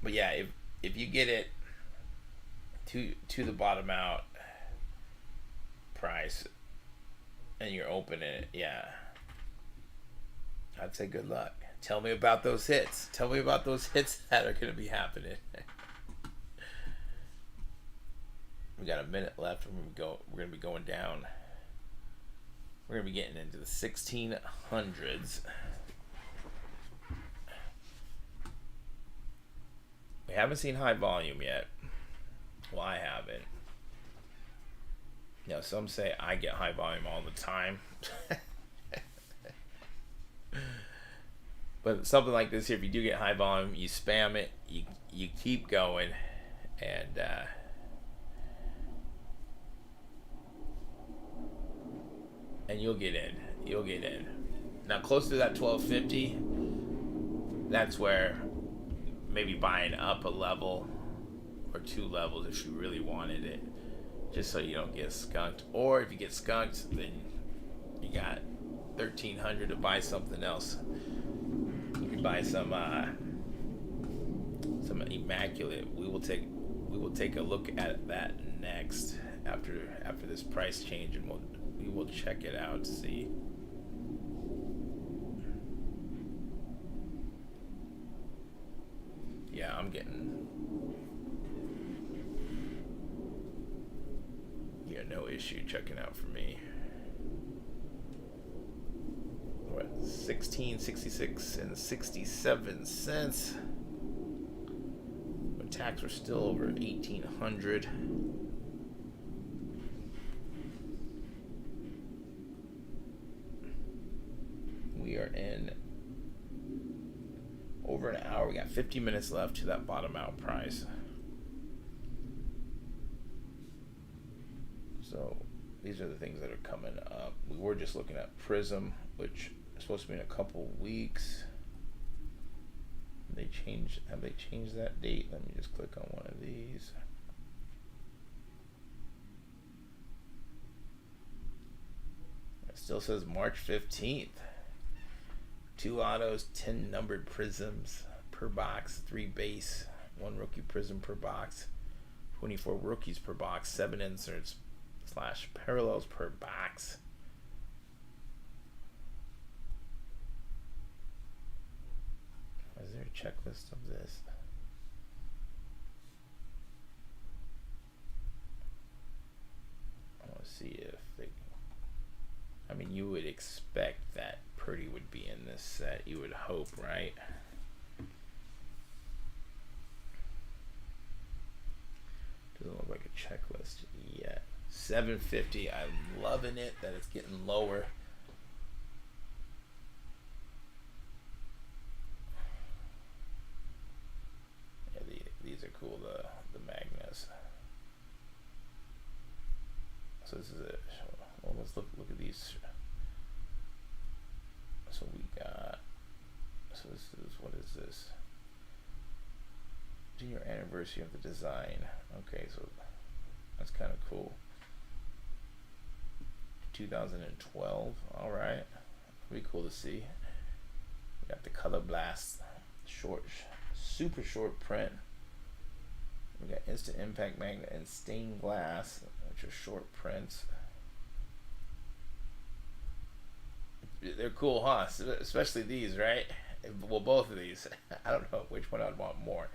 But yeah, if you get it to the bottom out price and you're opening it, yeah, I'd say good luck. Tell me about those hits. Tell me about those hits that are going to be happening. We got a minute left. We're going to be going down. We're going to be getting into the 1600s. We haven't seen high volume yet. Well, I haven't. Some say I get high volume all the time. But something like this here, if you do get high volume, you spam it, you keep going, and you'll get in. You'll get in. Now, close to that 1250, that's where maybe buying up a level or two levels if you really wanted it, just so you don't get skunked. Or if you get skunked, then you got 1300 to buy something else. You can buy some immaculate. We will take a look at that next after this price change, and we will check it out to see. Yeah, I'm getting. Yeah, no issue checking out for me. What, 16.66 and 67 cents. But tax were still over 1,800. We We are in over an hour. We got 50 minutes left to that bottom out price. So these are the things that are coming up. We were just looking at Prizm, which is supposed to be in a couple weeks. Have they changed that date? Let me just click on one of these. It still says March 15th. 2 autos, 10 numbered Prizms per box, 3 base, 1 rookie Prizm per box, 24 rookies per box, 7 inserts / parallels per box. Is there a checklist of this? I want to see if they... I mean, you would expect that Purdy would be in this set. You would hope, right? Doesn't look like a checklist yet. 750. I'm loving it that it's getting lower. Yeah, these are cool. The magnets. So this is it. Well, let's look at these. So we got. So this is, what is this? Junior anniversary of the design. Okay, so that's kind of cool. 2012. All right, pretty cool to see. We got the Color Blast short, super short print. We got Instant Impact Magnet and Stained Glass, which are short prints. They're cool, huh? Especially these, right? Well, both of these. I don't know which one I'd want more.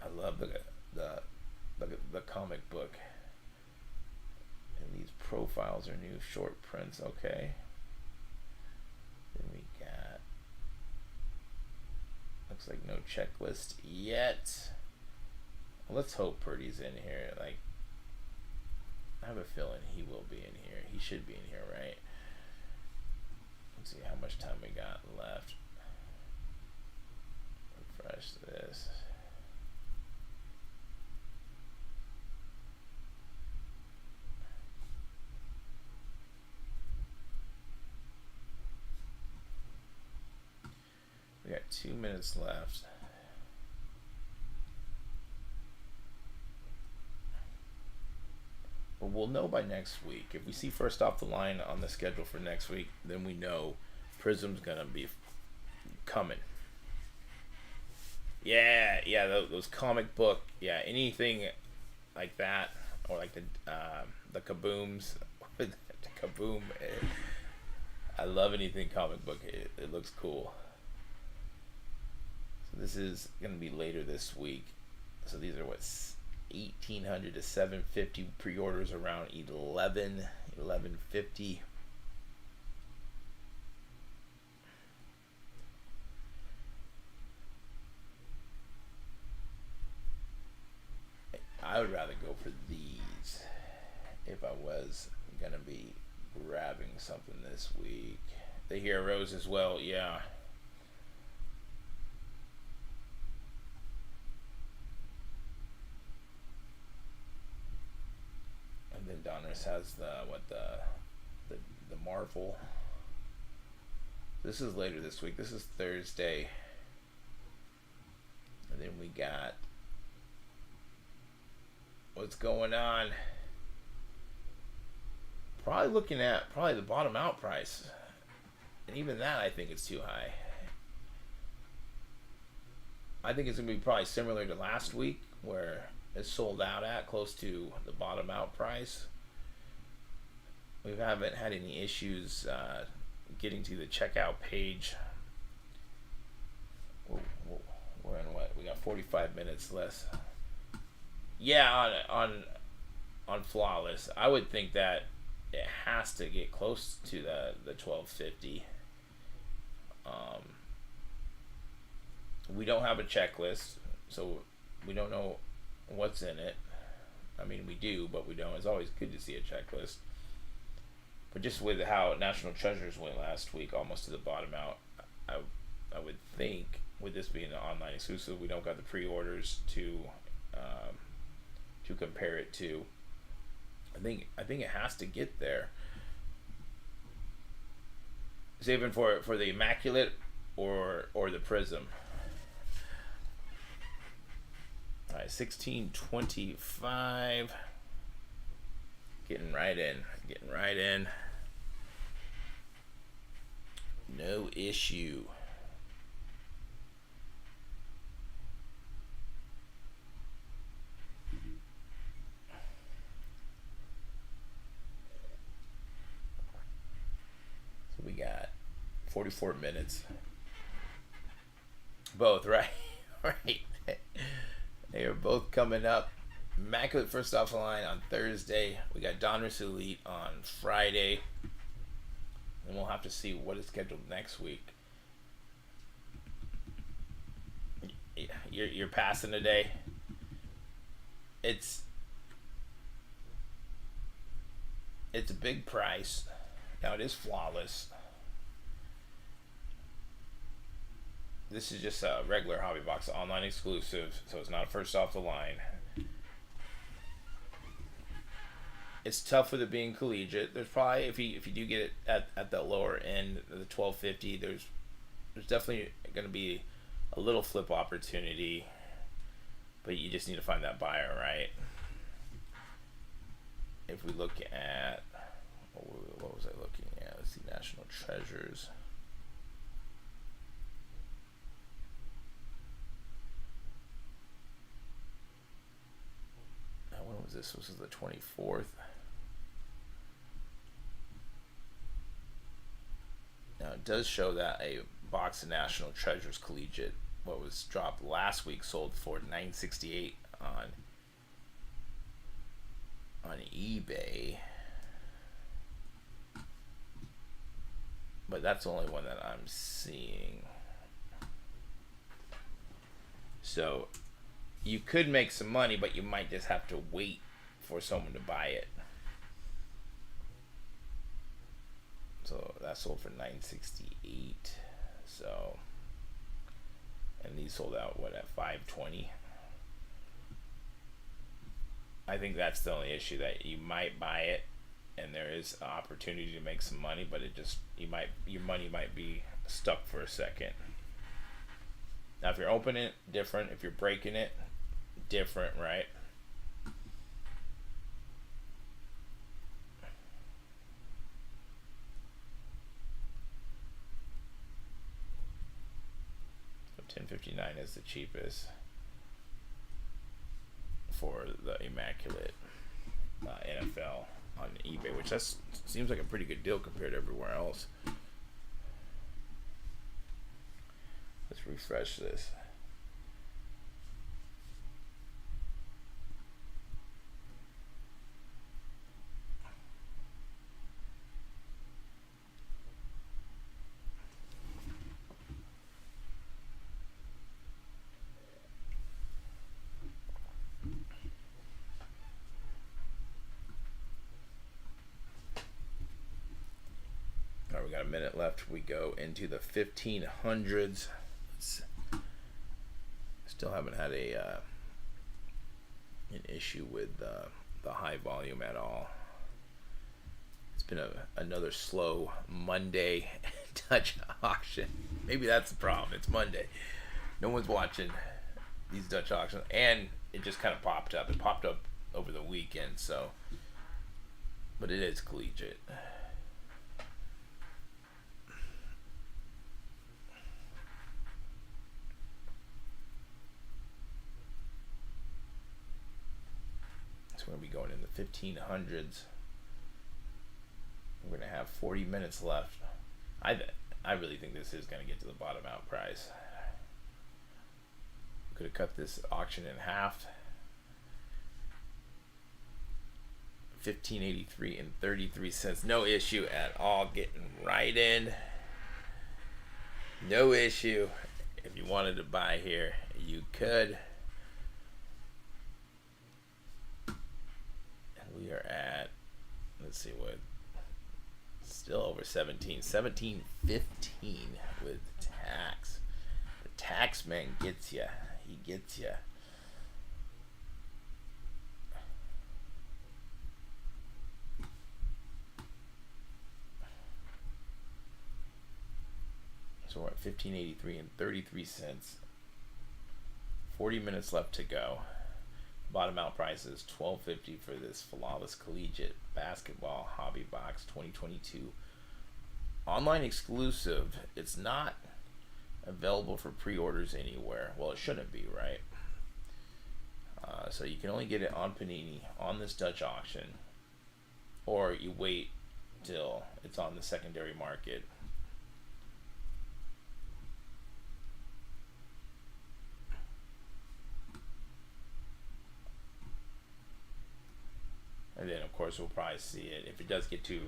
I love the comic book. And these profiles are new short prints. Okay. Then we got, looks like no checklist yet. Well, let's hope Purdy's in here. Like, I have a feeling he will be in here. He should be in here, right? Let's see how much time we got left. Refresh this. We got 2 minutes left. But we'll know by next week. If we see first off the line on the schedule for next week, then we know Prizm's gonna be coming. Yeah, those comic book, yeah, anything like that, or like the kabooms, the kaboom. I love anything comic book. It looks cool. So this is gonna be later this week. So these are what, 1,800 to 750 pre-orders, around 1150. I would rather go for these if I was gonna be grabbing something this week. The heroes as well, yeah. And then Donruss has the Marvel. This is later this week. This is Thursday. And then we got, what's going on? Probably looking at the bottom out price. And even that, I think it's too high. I think it's going to be probably similar to last week, where it's sold out at close to the bottom out price. We haven't had any issues getting to the checkout page. We're in what? We got 45 minutes less. Yeah, on Flawless, I would think that it has to get close to the 1250. We don't have a checklist, so we don't know what's in it. I mean, we do, but we don't. It's always good to see a checklist. But just with how National Treasures went last week, almost to the bottom out, I, I would think with this being an online exclusive, we don't got the pre-orders to compare it to. I think it has to get there. Saving for the Immaculate or the Prizm. All right, 1625. Getting right in. No issue. So we got 44 minutes. Both, right? Right. They are both coming up. Immaculate first off the line on Thursday. We got Donruss Elite on Friday. And we'll have to see what is scheduled next week. You're passing today. It's a big price. Now it is flawless. This is just a regular hobby box, online exclusive, so it's not first off the line. It's tough with it being collegiate. There's probably, if you do get it at the lower end, the 1250, there's definitely going to be a little flip opportunity, but you just need to find that buyer, right? If we look at, what was I looking at? Let's see, National Treasures. When was this? This was the 24th. Now it does show that a box of National Treasures Collegiate, what was dropped last week, sold for $968 on eBay. But that's the only one that I'm seeing. So you could make some money, but you might just have to wait for someone to buy it. So that sold for $968. So, and these sold out at $520. I think that's the only issue, that you might buy it and there is an opportunity to make some money, but your money might be stuck for a second. Now if you're opening it, different. If you're breaking it, different, right? So $10.59 is the cheapest for the Immaculate NFL on eBay, which seems like a pretty good deal compared to everywhere else. Let's refresh this. All right, we got a minute left. We go into the 1500s. Still haven't had an issue with the high volume at all. It's been another slow Monday Dutch auction. Maybe that's the problem. It's Monday. No one's watching these Dutch auctions, and it just kind of popped up. It popped up over the weekend, so. But it is collegiate. We're going to be going in the 1500s. We're going to have 40 minutes left. I really think this is going to get to the bottom out price. Could have cut this auction in half. $15.83 and 33 cents. No issue at all. Getting right in. No issue. If you wanted to buy here, you could. We are at, let's see what, Still over 17. 17.15 with tax. The tax man gets you. He gets you. So we're at 15.83 and 33 cents. 40 minutes left to go. Bottom out price is $12.50 for this Flawless Collegiate Basketball Hobby Box 2022. Online exclusive. It's not available for pre-orders anywhere. Well, it shouldn't be, right? So you can only get it on Panini on this Dutch auction, or you wait till it's on the secondary market. And then, of course, we'll probably see it. If it does get to,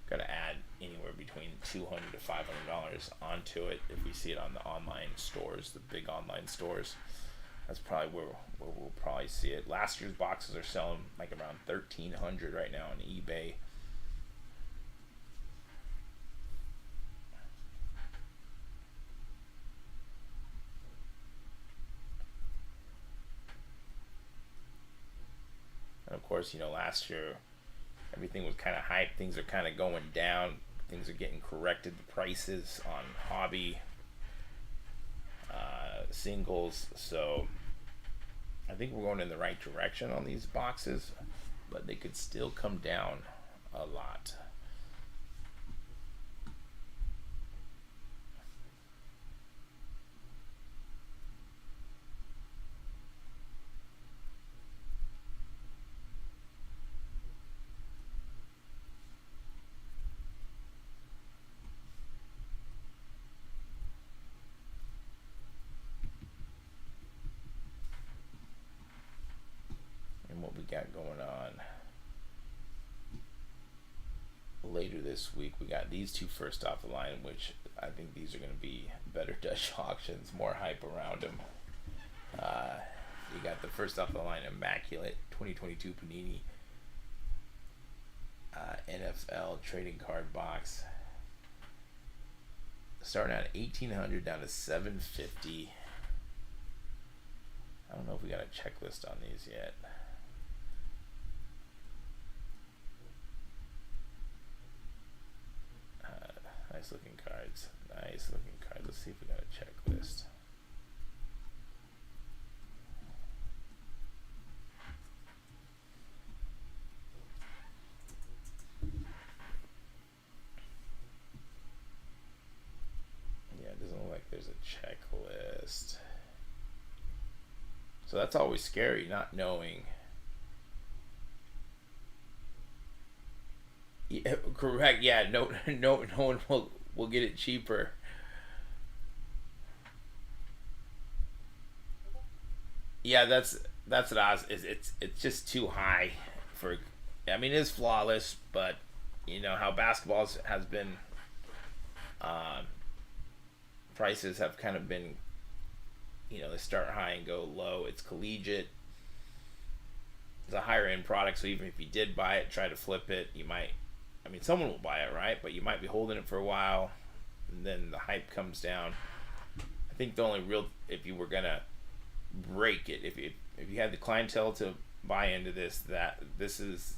got to add anywhere between $200 to $500 onto it. If we see it on the online stores, the big online stores, that's probably where we'll probably see it. Last year's boxes are selling like around $1,300 right now on eBay. And of course, you know, last year everything was kind of hyped. Things are kind of going down. Things are getting corrected. The prices on hobby singles. So I think we're going in the right direction on these boxes, but they could still come down a lot. What we got going on later this week, we got these two first off the line, which I think these are going to be better Dutch auctions, more hype around them. You got the first off the line Immaculate 2022 Panini NFL trading card box, starting at $1,800 down to $750. I don't know if we got a checklist on these yet. Nice looking cards. Nice looking cards. Let's see if we got a checklist. Yeah, it doesn't look like there's a checklist. So that's always scary, not knowing. Yeah, correct. Yeah, no one will get it cheaper. Yeah, that's what I was. It's just too high for. I mean, it's flawless, but you know how basketball has been. Prices have kind of been. You know, they start high and go low. It's collegiate. It's a higher end product, so even if you did buy it, try to flip it, you might. I mean, someone will buy it, right? But you might be holding it for a while, and then the hype comes down. I think the only real, if you were gonna break it, if you had the clientele to buy into this, that this is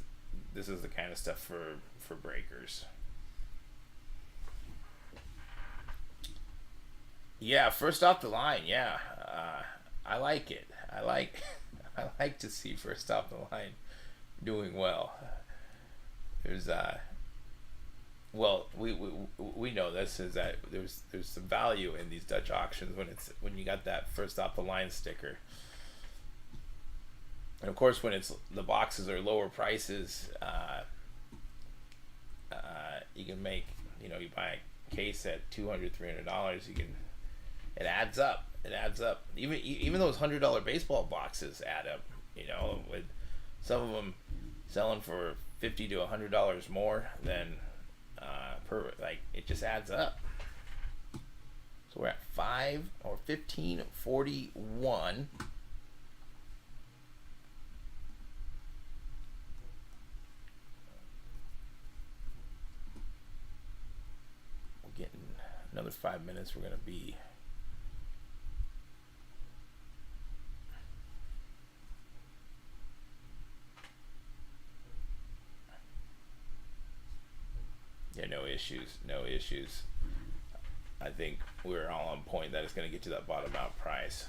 the kind of stuff for breakers. Yeah, first off the line, yeah, I like it. I like to see first off the line doing well. There's well, we know this is that there's some value in these Dutch auctions when you got that first off the line sticker, and of course when it's the boxes are lower prices, you can make, you know, you buy a case at $200-$300, you can, it adds up. It adds up. Even those $100 baseball boxes add up. You know, with some of them selling for $50 to $100 more than per, like, it just adds up. So we're at 1541. Another 5 minutes, we're going to be no issues. I think we're all on point that it's going to get to that bottom out price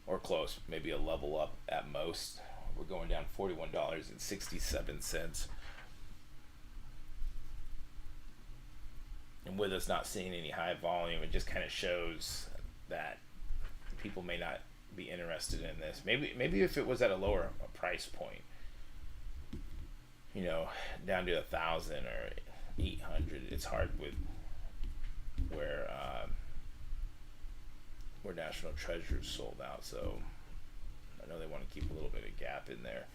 or close, maybe a level up at most. We're going down $41.67. And with us not seeing any high volume, it just kind of shows that people may not be interested in this. Maybe if it was at a lower price point, down to 1,000 or 800, it's hard with where National Treasures sold out. So I know they want to keep a little bit of gap in there.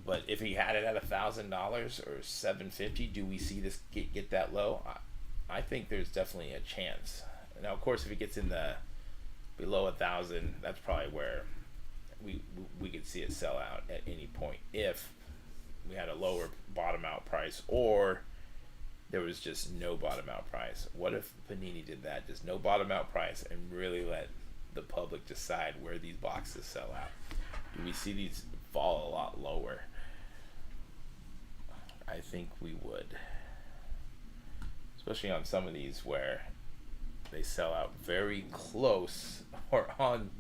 But if he had it at $1,000 or $750, do we see this get that low? I think there's definitely a chance. Now, of course, if it gets in the below 1,000, that's probably where we could see it sell out at any point if we had a lower bottom out price or there was just no bottom out price. What if Panini did that, just no bottom out price, and really let the public decide where these boxes sell out? Do we see these fall a lot lower? I think we would, especially on some of these where they sell out very close or on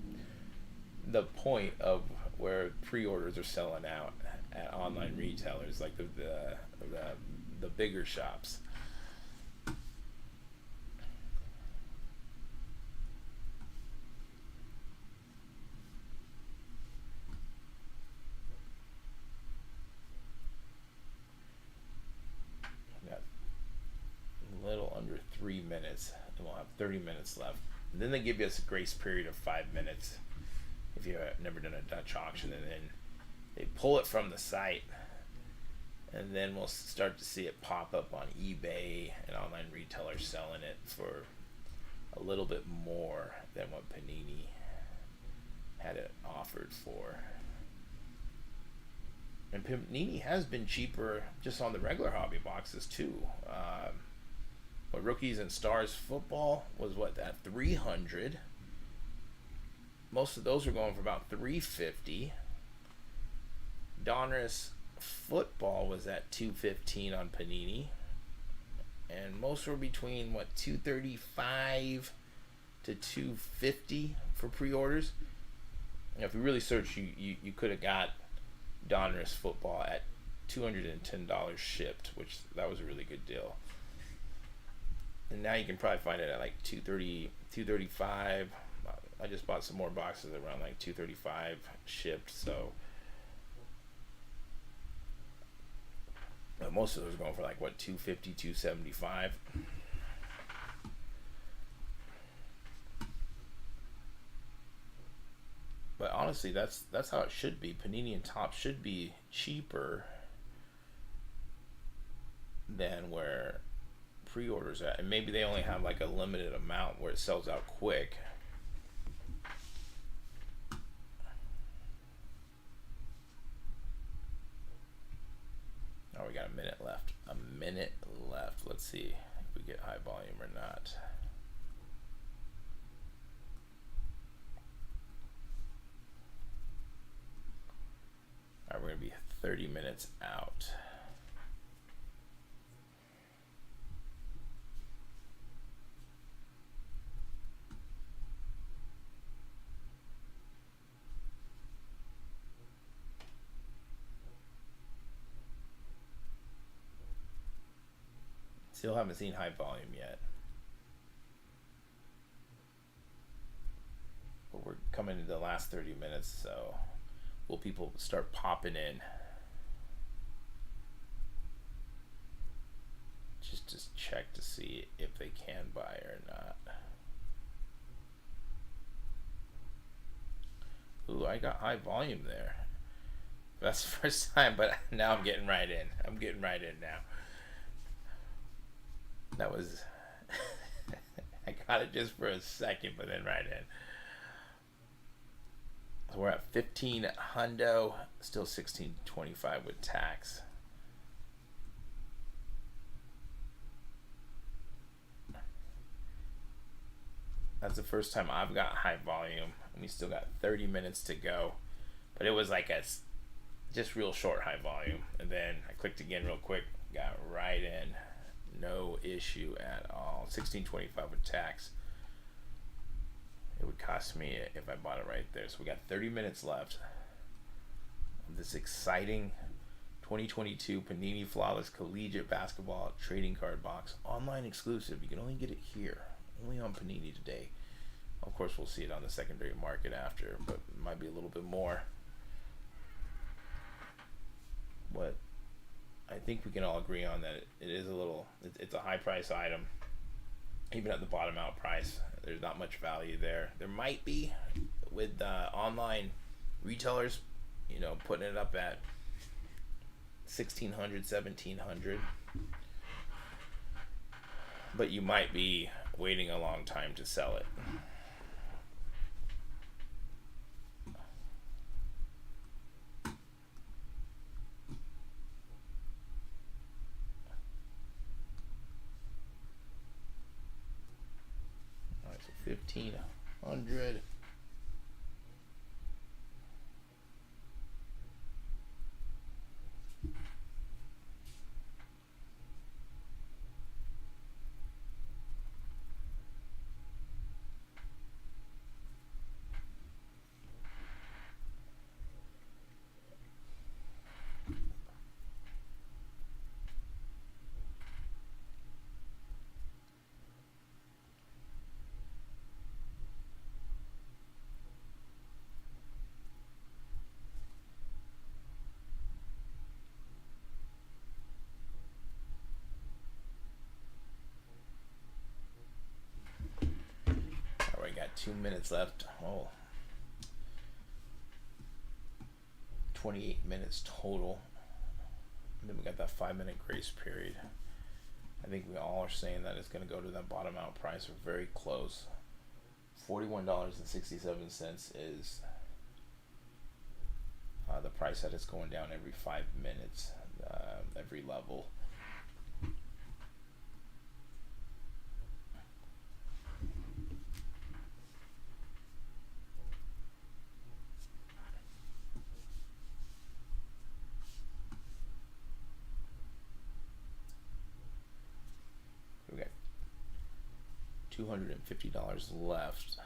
the point of where pre-orders are selling out at online retailers like the bigger shops. Little under 3 minutes, and we'll have 30 minutes left. And then they give us a grace period of 5 minutes if you've never done a Dutch auction, and then they pull it from the site, and then we'll start to see it pop up on eBay and online retailers selling it for a little bit more than what Panini had it offered for. And Panini has been cheaper just on the regular hobby boxes too. What Rookies and Stars football was at 300. Most of those were going for about 350. Donruss football was at 215 on Panini, and most were between 235 to 250 for pre-orders. Now, if you really search, you could have got Donruss football at $210 shipped, which that was a really good deal. And now you can probably find it at like 230, 235. I just bought some more boxes around like 235 shipped. So most of those are going for like 250, 275. But honestly, that's how it should be. Panini and Topps should be cheaper than where pre-orders at, and maybe they only have like a limited amount where it sells out quick. Oh, we got a minute left. Let's see if we get high volume or not. All right, we're gonna be 30 minutes out. Still haven't seen high volume yet. But we're coming into the last 30 minutes, so will people start popping in? Just to check to see if they can buy or not. Ooh, I got high volume there. That's the first time, but now I'm getting right in. I'm getting right in now. That was I got it just for a second, but then right in. So we're at 15 hundo, still 16.25 with tax. That's the first time I've got high volume, and we still got 30 minutes to go. But it was like a just real short high volume, and then I clicked again real quick, got right in, no issue at all. 16.25 with tax. It would cost me if I bought it right there. So we got 30 minutes left of this exciting 2022 Panini Flawless Collegiate Basketball Trading Card Box. Online exclusive. You can only get it here. Only on Panini today. Of course, we'll see it on the secondary market after, but it might be a little bit more. But I think we can all agree on that it is a little, it's a high price item. Even at the bottom out price, there's not much value there. There might be with online retailers, putting it up at 1,600, 1,700. But you might be waiting a long time to sell it. All right, so 1,500. Got 2 minutes left. 28 minutes total. And then we got that 5-minute grace period. I think we all are saying that it's going to go to that bottom out price. We're very close. $41.67 is the price that it's going down every 5 minutes, every level. We got $250 left.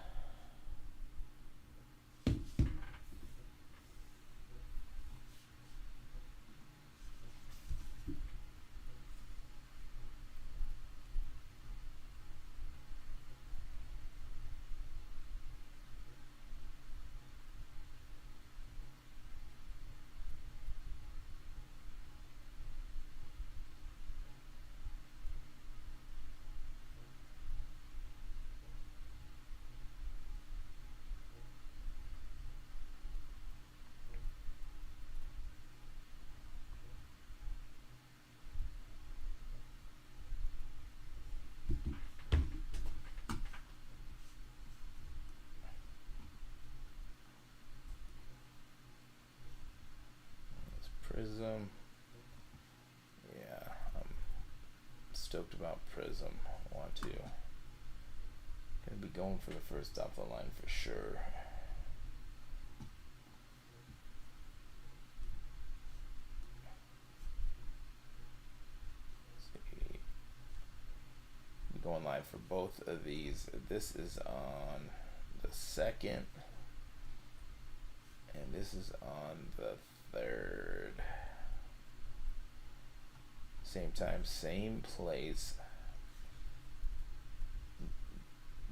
Prizm. Yeah, I'm stoked about Prizm. I want to. Gonna be going for the first off the line for sure. Let's see. Be going live for both of these. This is on the 2nd, and this is on the 3rd. Same time, same place.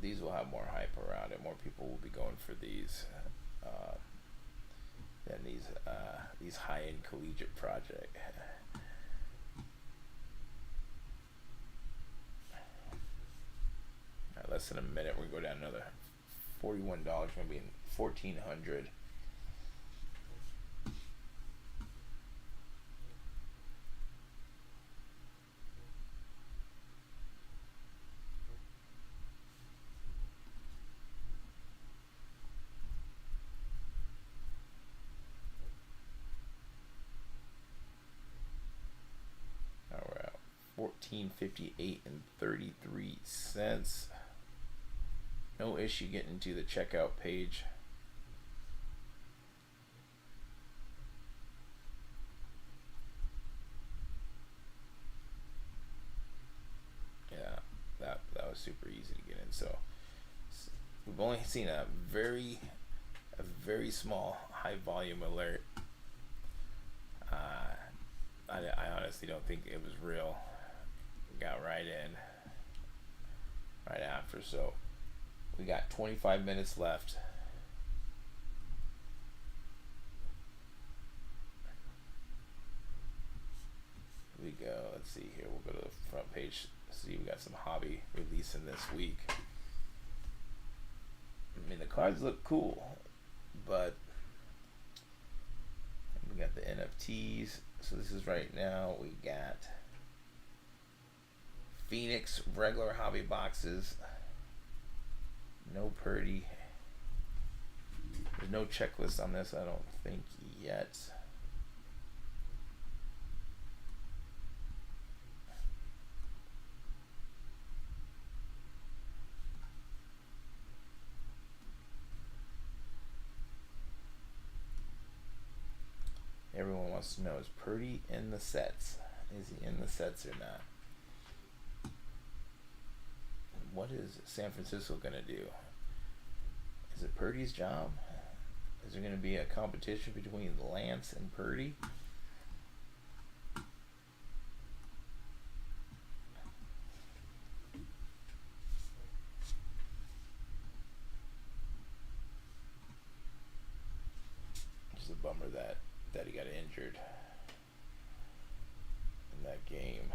These will have more hype around it. More people will be going for these than these high-end collegiate project. Right, less than a minute, we go down another $41. Going to be in 1,400. $14.58 and 33 cents. No issue getting to the checkout page. Yeah, that was super easy to get in. So we've only seen a very small high volume alert. I honestly don't think it was real. Got right in right after. So we got 25 minutes left. Here we go. Let's see here. We'll go to the front page. See, we got some hobby releasing this week. I mean, the cards look cool, but we got the NFTs. So this is right now. We got Phoenix regular hobby boxes. No Purdy. There's no checklist on this, I don't think yet. Everyone wants to know, is Purdy in the sets? Is he in the sets or not? What is San Francisco going to do? Is it Purdy's job? Is there going to be a competition between Lance and Purdy? It's a bummer that he got injured in that game.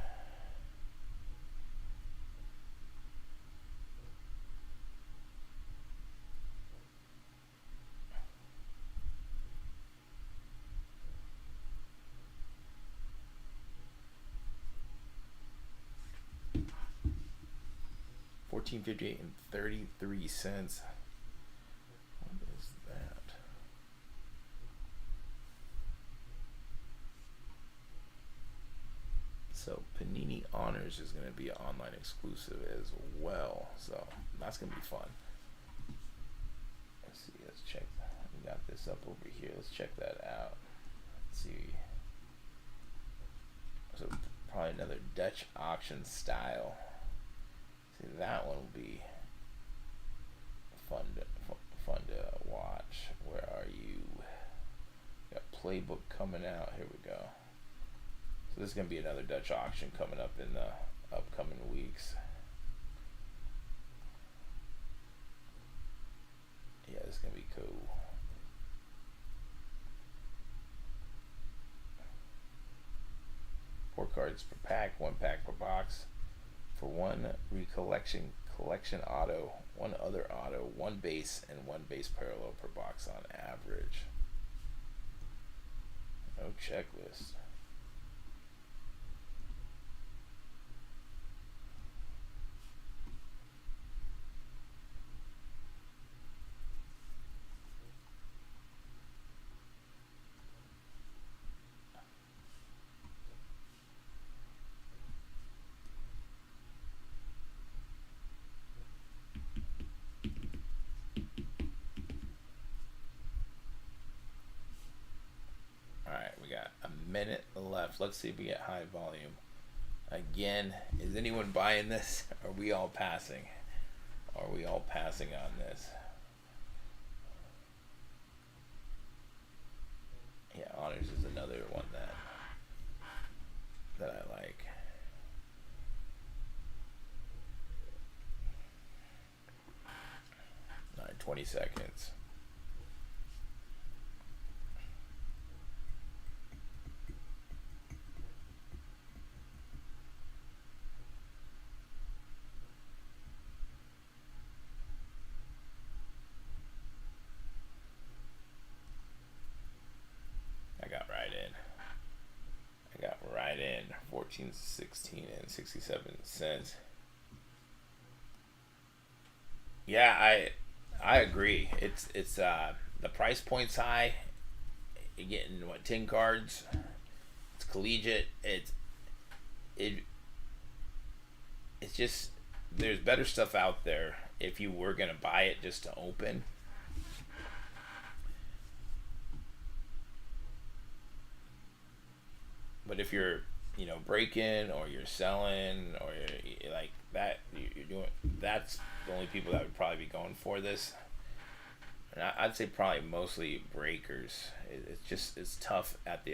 $14.58 and 33 cents. What is that? So Panini Honors is going to be an online exclusive as well. So that's going to be fun. Let's see. Let's check. We got this up over here. Let's check that out. Let's see. So probably another Dutch auction style. See, that one will be fun to watch. Where are you? Got playbook coming out. Here we go. So this is gonna be another Dutch auction coming up in the upcoming weeks. Yeah, this is gonna be cool. Four cards per pack, one pack per box. For one collection auto, one other auto, one base, and one base parallel per box on average. No checklist. Minute left. Let's see if we get high volume. Again, is anyone buying this? Are we all passing? Are we all passing on this? Yeah, Honors is another one that I like. 20 seconds. I got right in 14, 16, and 67 cents. Yeah, I agree. It's the price point's high. You're getting 10 cards. It's collegiate. It's just there's better stuff out there if you were gonna buy it just to open. But if you're, breaking or you're selling or you're like that, you're doing, that's the only people that would probably be going for this. And I'd say probably mostly breakers. It's tough at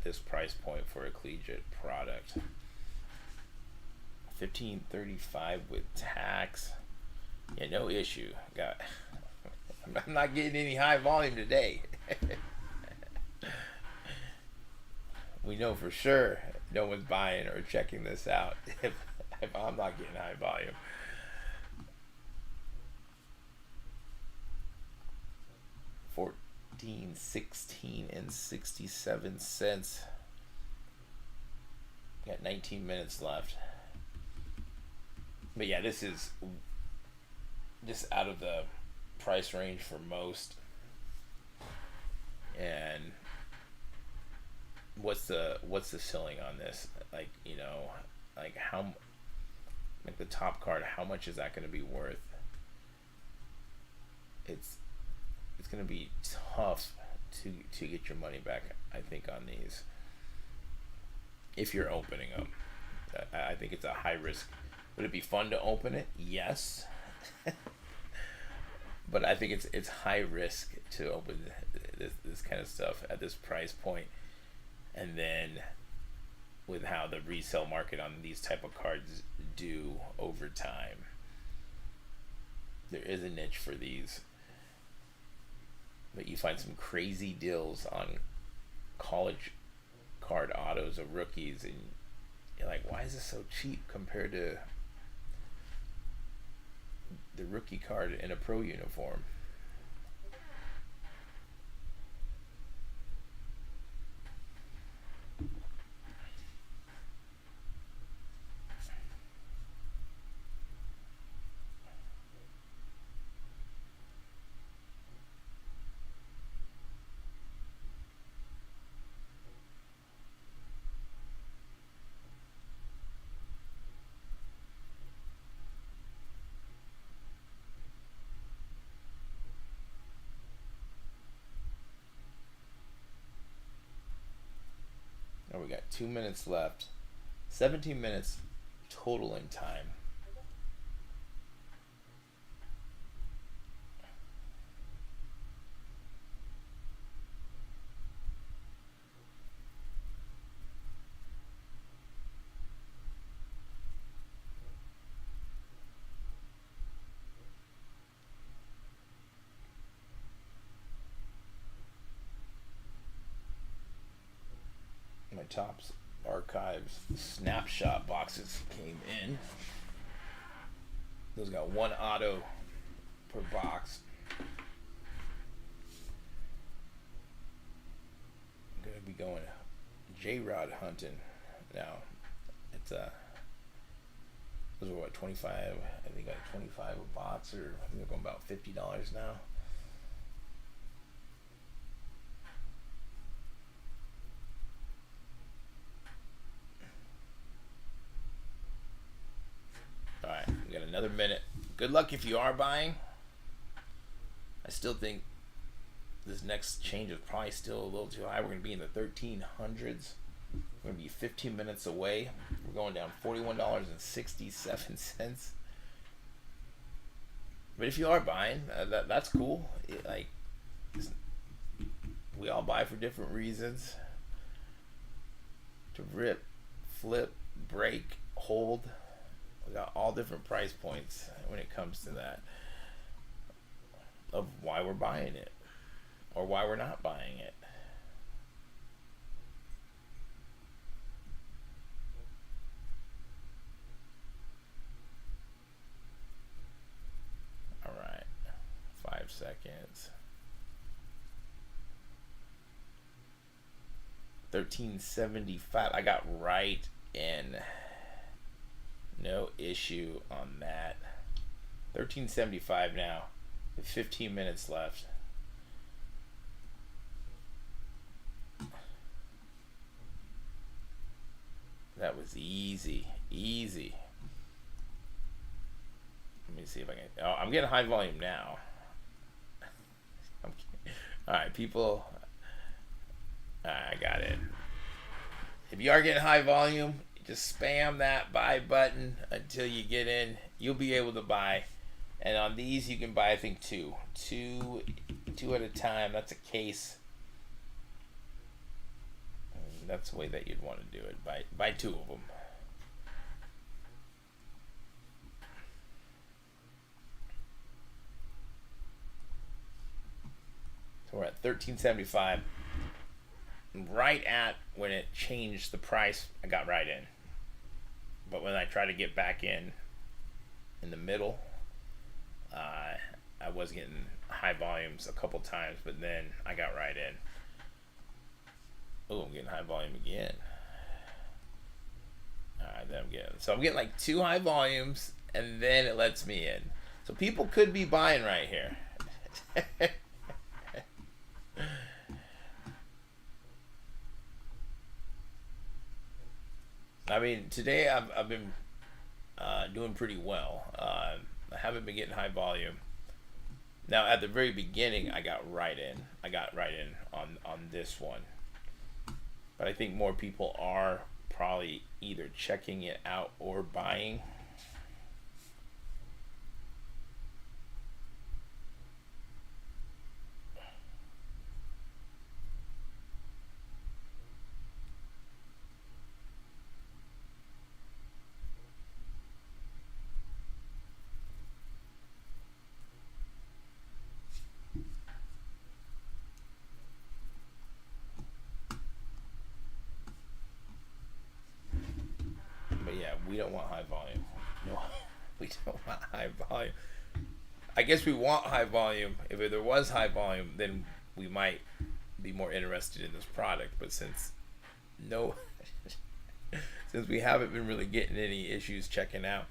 this price point for a collegiate product. 1535 with tax. Yeah, no issue. I'm not getting any high volume today. We know for sure no one's buying or checking this out if I'm not getting high volume. 14, 16, and 67 cents. Got 19 minutes left. But yeah, this is just out of the price range for most. And what's the ceiling on this? Like, like how, like the top card, how much is that going to be worth? It's going to be tough to get your money back, I think, on these. If you're opening them, I think it's a high risk. Would it be fun to open it? Yes. But I think it's high risk to open this kind of stuff at this price point. And then with how the resale market on these type of cards do over time, there is a niche for these. But you find some crazy deals on college card autos of rookies, and you're like, why is this so cheap compared to the rookie card in a pro uniform? Oh, we got 2 minutes left. 17 minutes total in time. My Topps Archives snapshot boxes came in. Those got one auto per box. I'm gonna be going J-Rod hunting now. It's those are what, 25? I think like 25 a box, or I think they're going about $50 now. Alright, we got another minute. Good luck if you are buying. I still think this next change is probably still a little too high. We're going to be in the 1300s. We're going to be 15 minutes away. We're going down $41.67. But if you are buying, that's cool. We all buy for different reasons. To rip, flip, break, hold. We got all different price points when it comes to that, of why we're buying it or why we're not buying it. All right, 5 seconds. 1375. I got right in. No issue on that. 1375 now, with 15 minutes left. That was easy. Let me see if I can. Oh, I'm getting high volume now. All right, people. I got it. If you are getting high volume, just spam that buy button until you get in. You'll be able to buy. And on these, you can buy, I think, two at a time. That's a case. And that's the way that you'd want to do it. Buy two of them. So we're at $13.75. Right at when it changed the price, I got right in. But when I try to get back in the middle, I was getting high volumes a couple times, but then I got right in. Oh, I'm getting high volume again. Alright, then I'm getting like 2 high volumes, and then it lets me in. So people could be buying right here. I mean, today I've been doing pretty well. I haven't been getting high volume. Now, at the very beginning, I got right in. I got right in on this one. But I think more people are probably either checking it out or buying. We don't want high volume. No, we don't want high volume. I guess we want high volume. If there was high volume, then we might be more interested in this product. But since since we haven't been really getting any issues checking out,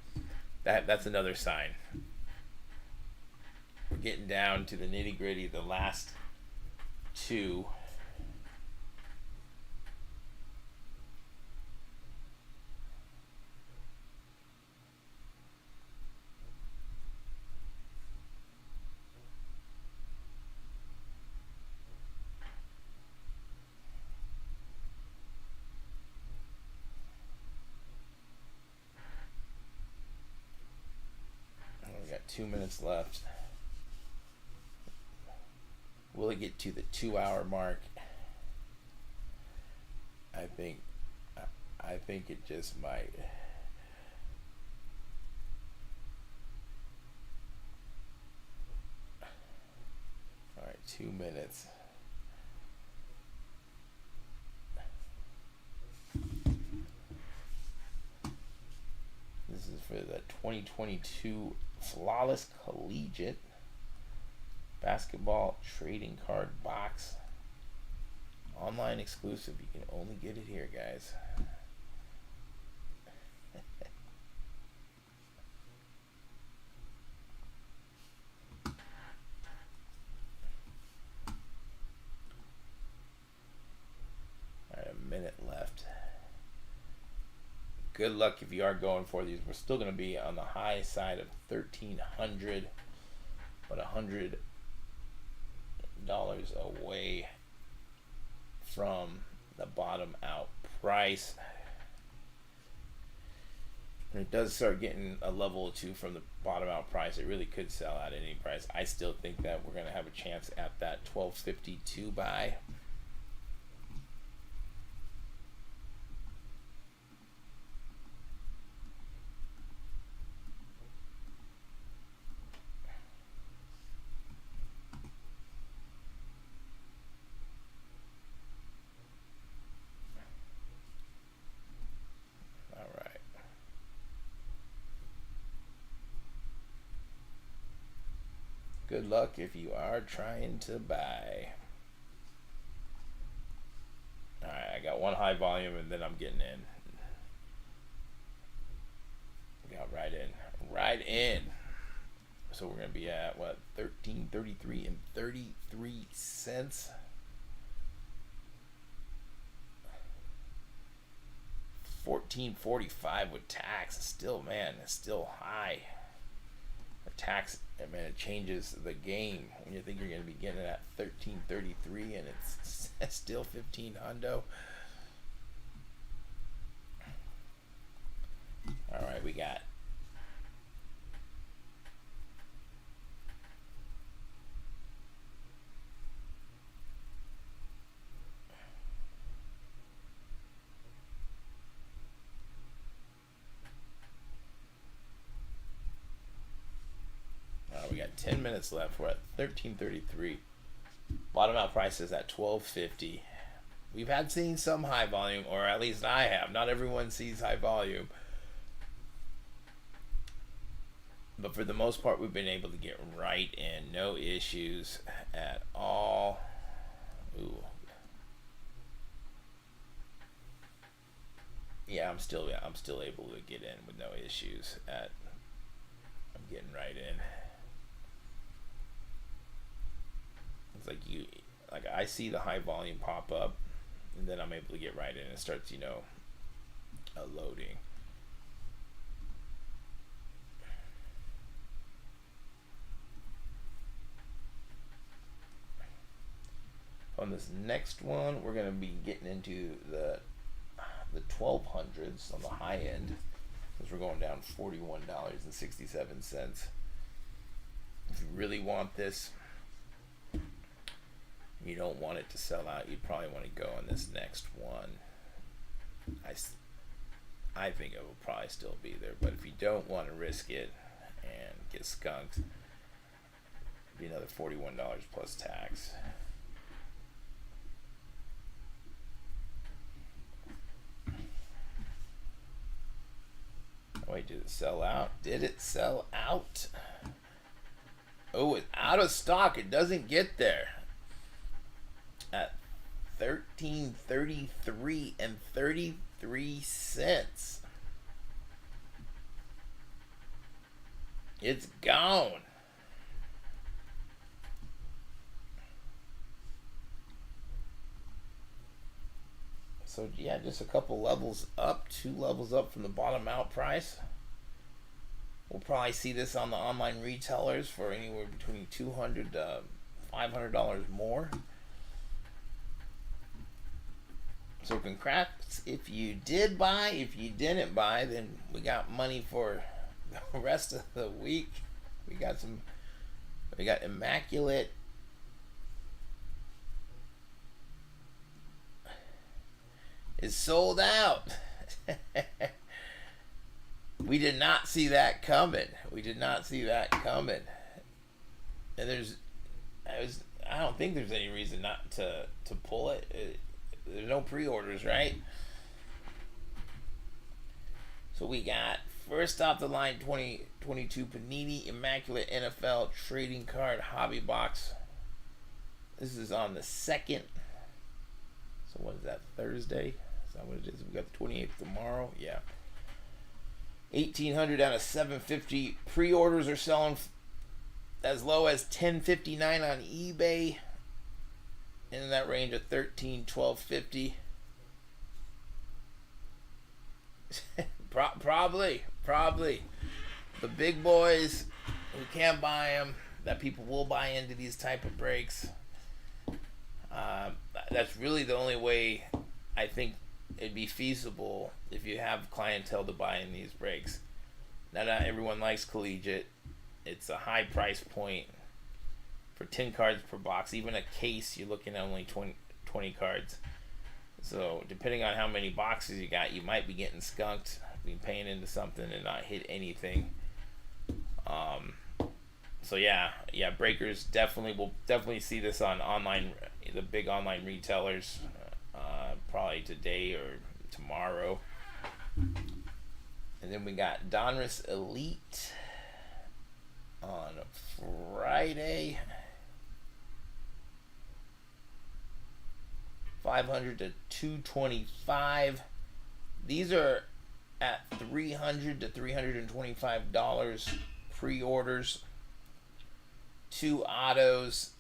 that's another sign. We're getting down to the nitty gritty. The last two. We got 2 minutes left. Will it get to the 2-hour mark? I think it just might. All right, 2 minutes. This is for the 2022 Flawless Collegiate Basketball Trading Card Box. Online exclusive. You can only get it here, guys. Alright, a minute left. Good luck if you are going for these. We're still going to be on the high side of 1,300, but $100 away from the bottom out price. When it does start getting a level or two from the bottom out price, it really could sell out at any price. I still think that we're going to have a chance at that 1252 buy. Good luck if you are trying to buy. Alright, I got one high volume and then I'm getting in. Got right in. Right in. So we're going to be at, what, $13.33 and 33 cents. $14.45 with tax. Still, man, it's still high. The tax, I mean, it changes the game when you think you're going to be getting it at 1333 and it's still 15 hundo. All right, we got we got 10 minutes left. We're at 1333. Bottom out price is at 1250. We've had seen some high volume, or at least I have. Not everyone sees high volume. But for the most part, we've been able to get right in. No issues at all. Ooh. Yeah, I'm still able to get in with no issues. I'm getting right in. It's like I see the high volume pop up, and then I'm able to get right in. It starts, loading. On this next one, we're gonna be getting into the 1200s on the high end, because we're going down $41.67. If you really want this, you don't want it to sell out, you'd probably want to go on this next one. I think it will probably still be there, but if you don't want to risk it and get skunked, it'd be another $41 plus tax. Wait, did it sell out? Did it sell out? Oh, it's out of stock. It doesn't get there. At $13.33 and 33 cents. It's gone. So yeah, just a couple levels up, 2 levels up from the bottom out price. We'll probably see this on the online retailers for anywhere between $200 to $500 more. So congrats if you did buy. If you didn't buy, then we got money for the rest of the week. We got Immaculate. Is sold out. We did not see that coming. And I don't think there's any reason not to pull it. There's no pre-orders, right? So we got first off the line 2022 Panini Immaculate NFL Trading Card Hobby Box. This is on the 2nd. So what is that, Thursday? Is that what it is? We got the 28th tomorrow. Yeah. 1,800 out of 750. Pre-orders are selling as low as $10.59 on eBay. In that range of $13-12.50. Probably. The big boys who can't buy them, that people will buy into these type of breaks. That's really the only way I think it'd be feasible if you have clientele to buy in these breaks. Now, not everyone likes Collegiate. It's a high price point for 10 cards per box. Even a case, you're looking at only 20 cards. So depending on how many boxes you got, you might be getting skunked, be paying into something and not hit anything. So yeah, breakers will definitely see this on the big online retailers, probably today or tomorrow. And then we got Donruss Elite on Friday. 500 to 225. These are at $300 to $325 pre-orders. 2 autos,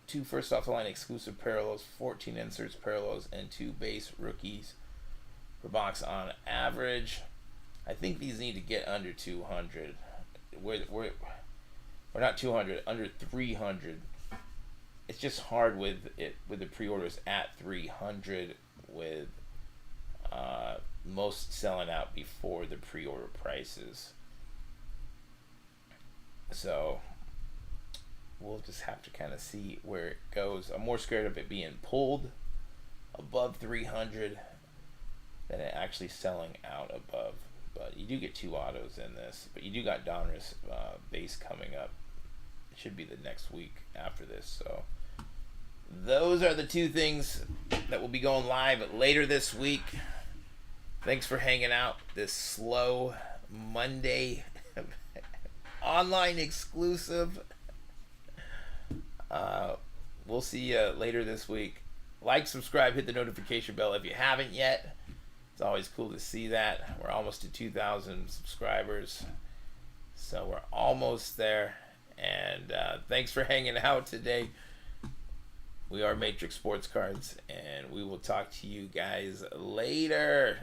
2 first off the line exclusive parallels, 14 inserts parallels, and 2 base rookies per box on average. I think these need to get under 200. we're not 200, under 300. It's just hard with the pre-orders at 300, with most selling out before the pre-order prices. So we'll just have to kind of see where it goes. I'm more scared of it being pulled above 300 than it actually selling out above. But you do get 2 autos in this. But you do got Donruss base coming up. It should be the next week after this. So those are the 2 things that will be going live later this week. Thanks for hanging out this slow Monday online exclusive. We'll see you later this week. Like, subscribe, hit the notification bell if you haven't yet. It's always cool to see that. We're almost to 2,000 subscribers. So we're almost there. And thanks for hanging out today. We are Matrix Sports Cards, and we will talk to you guys later.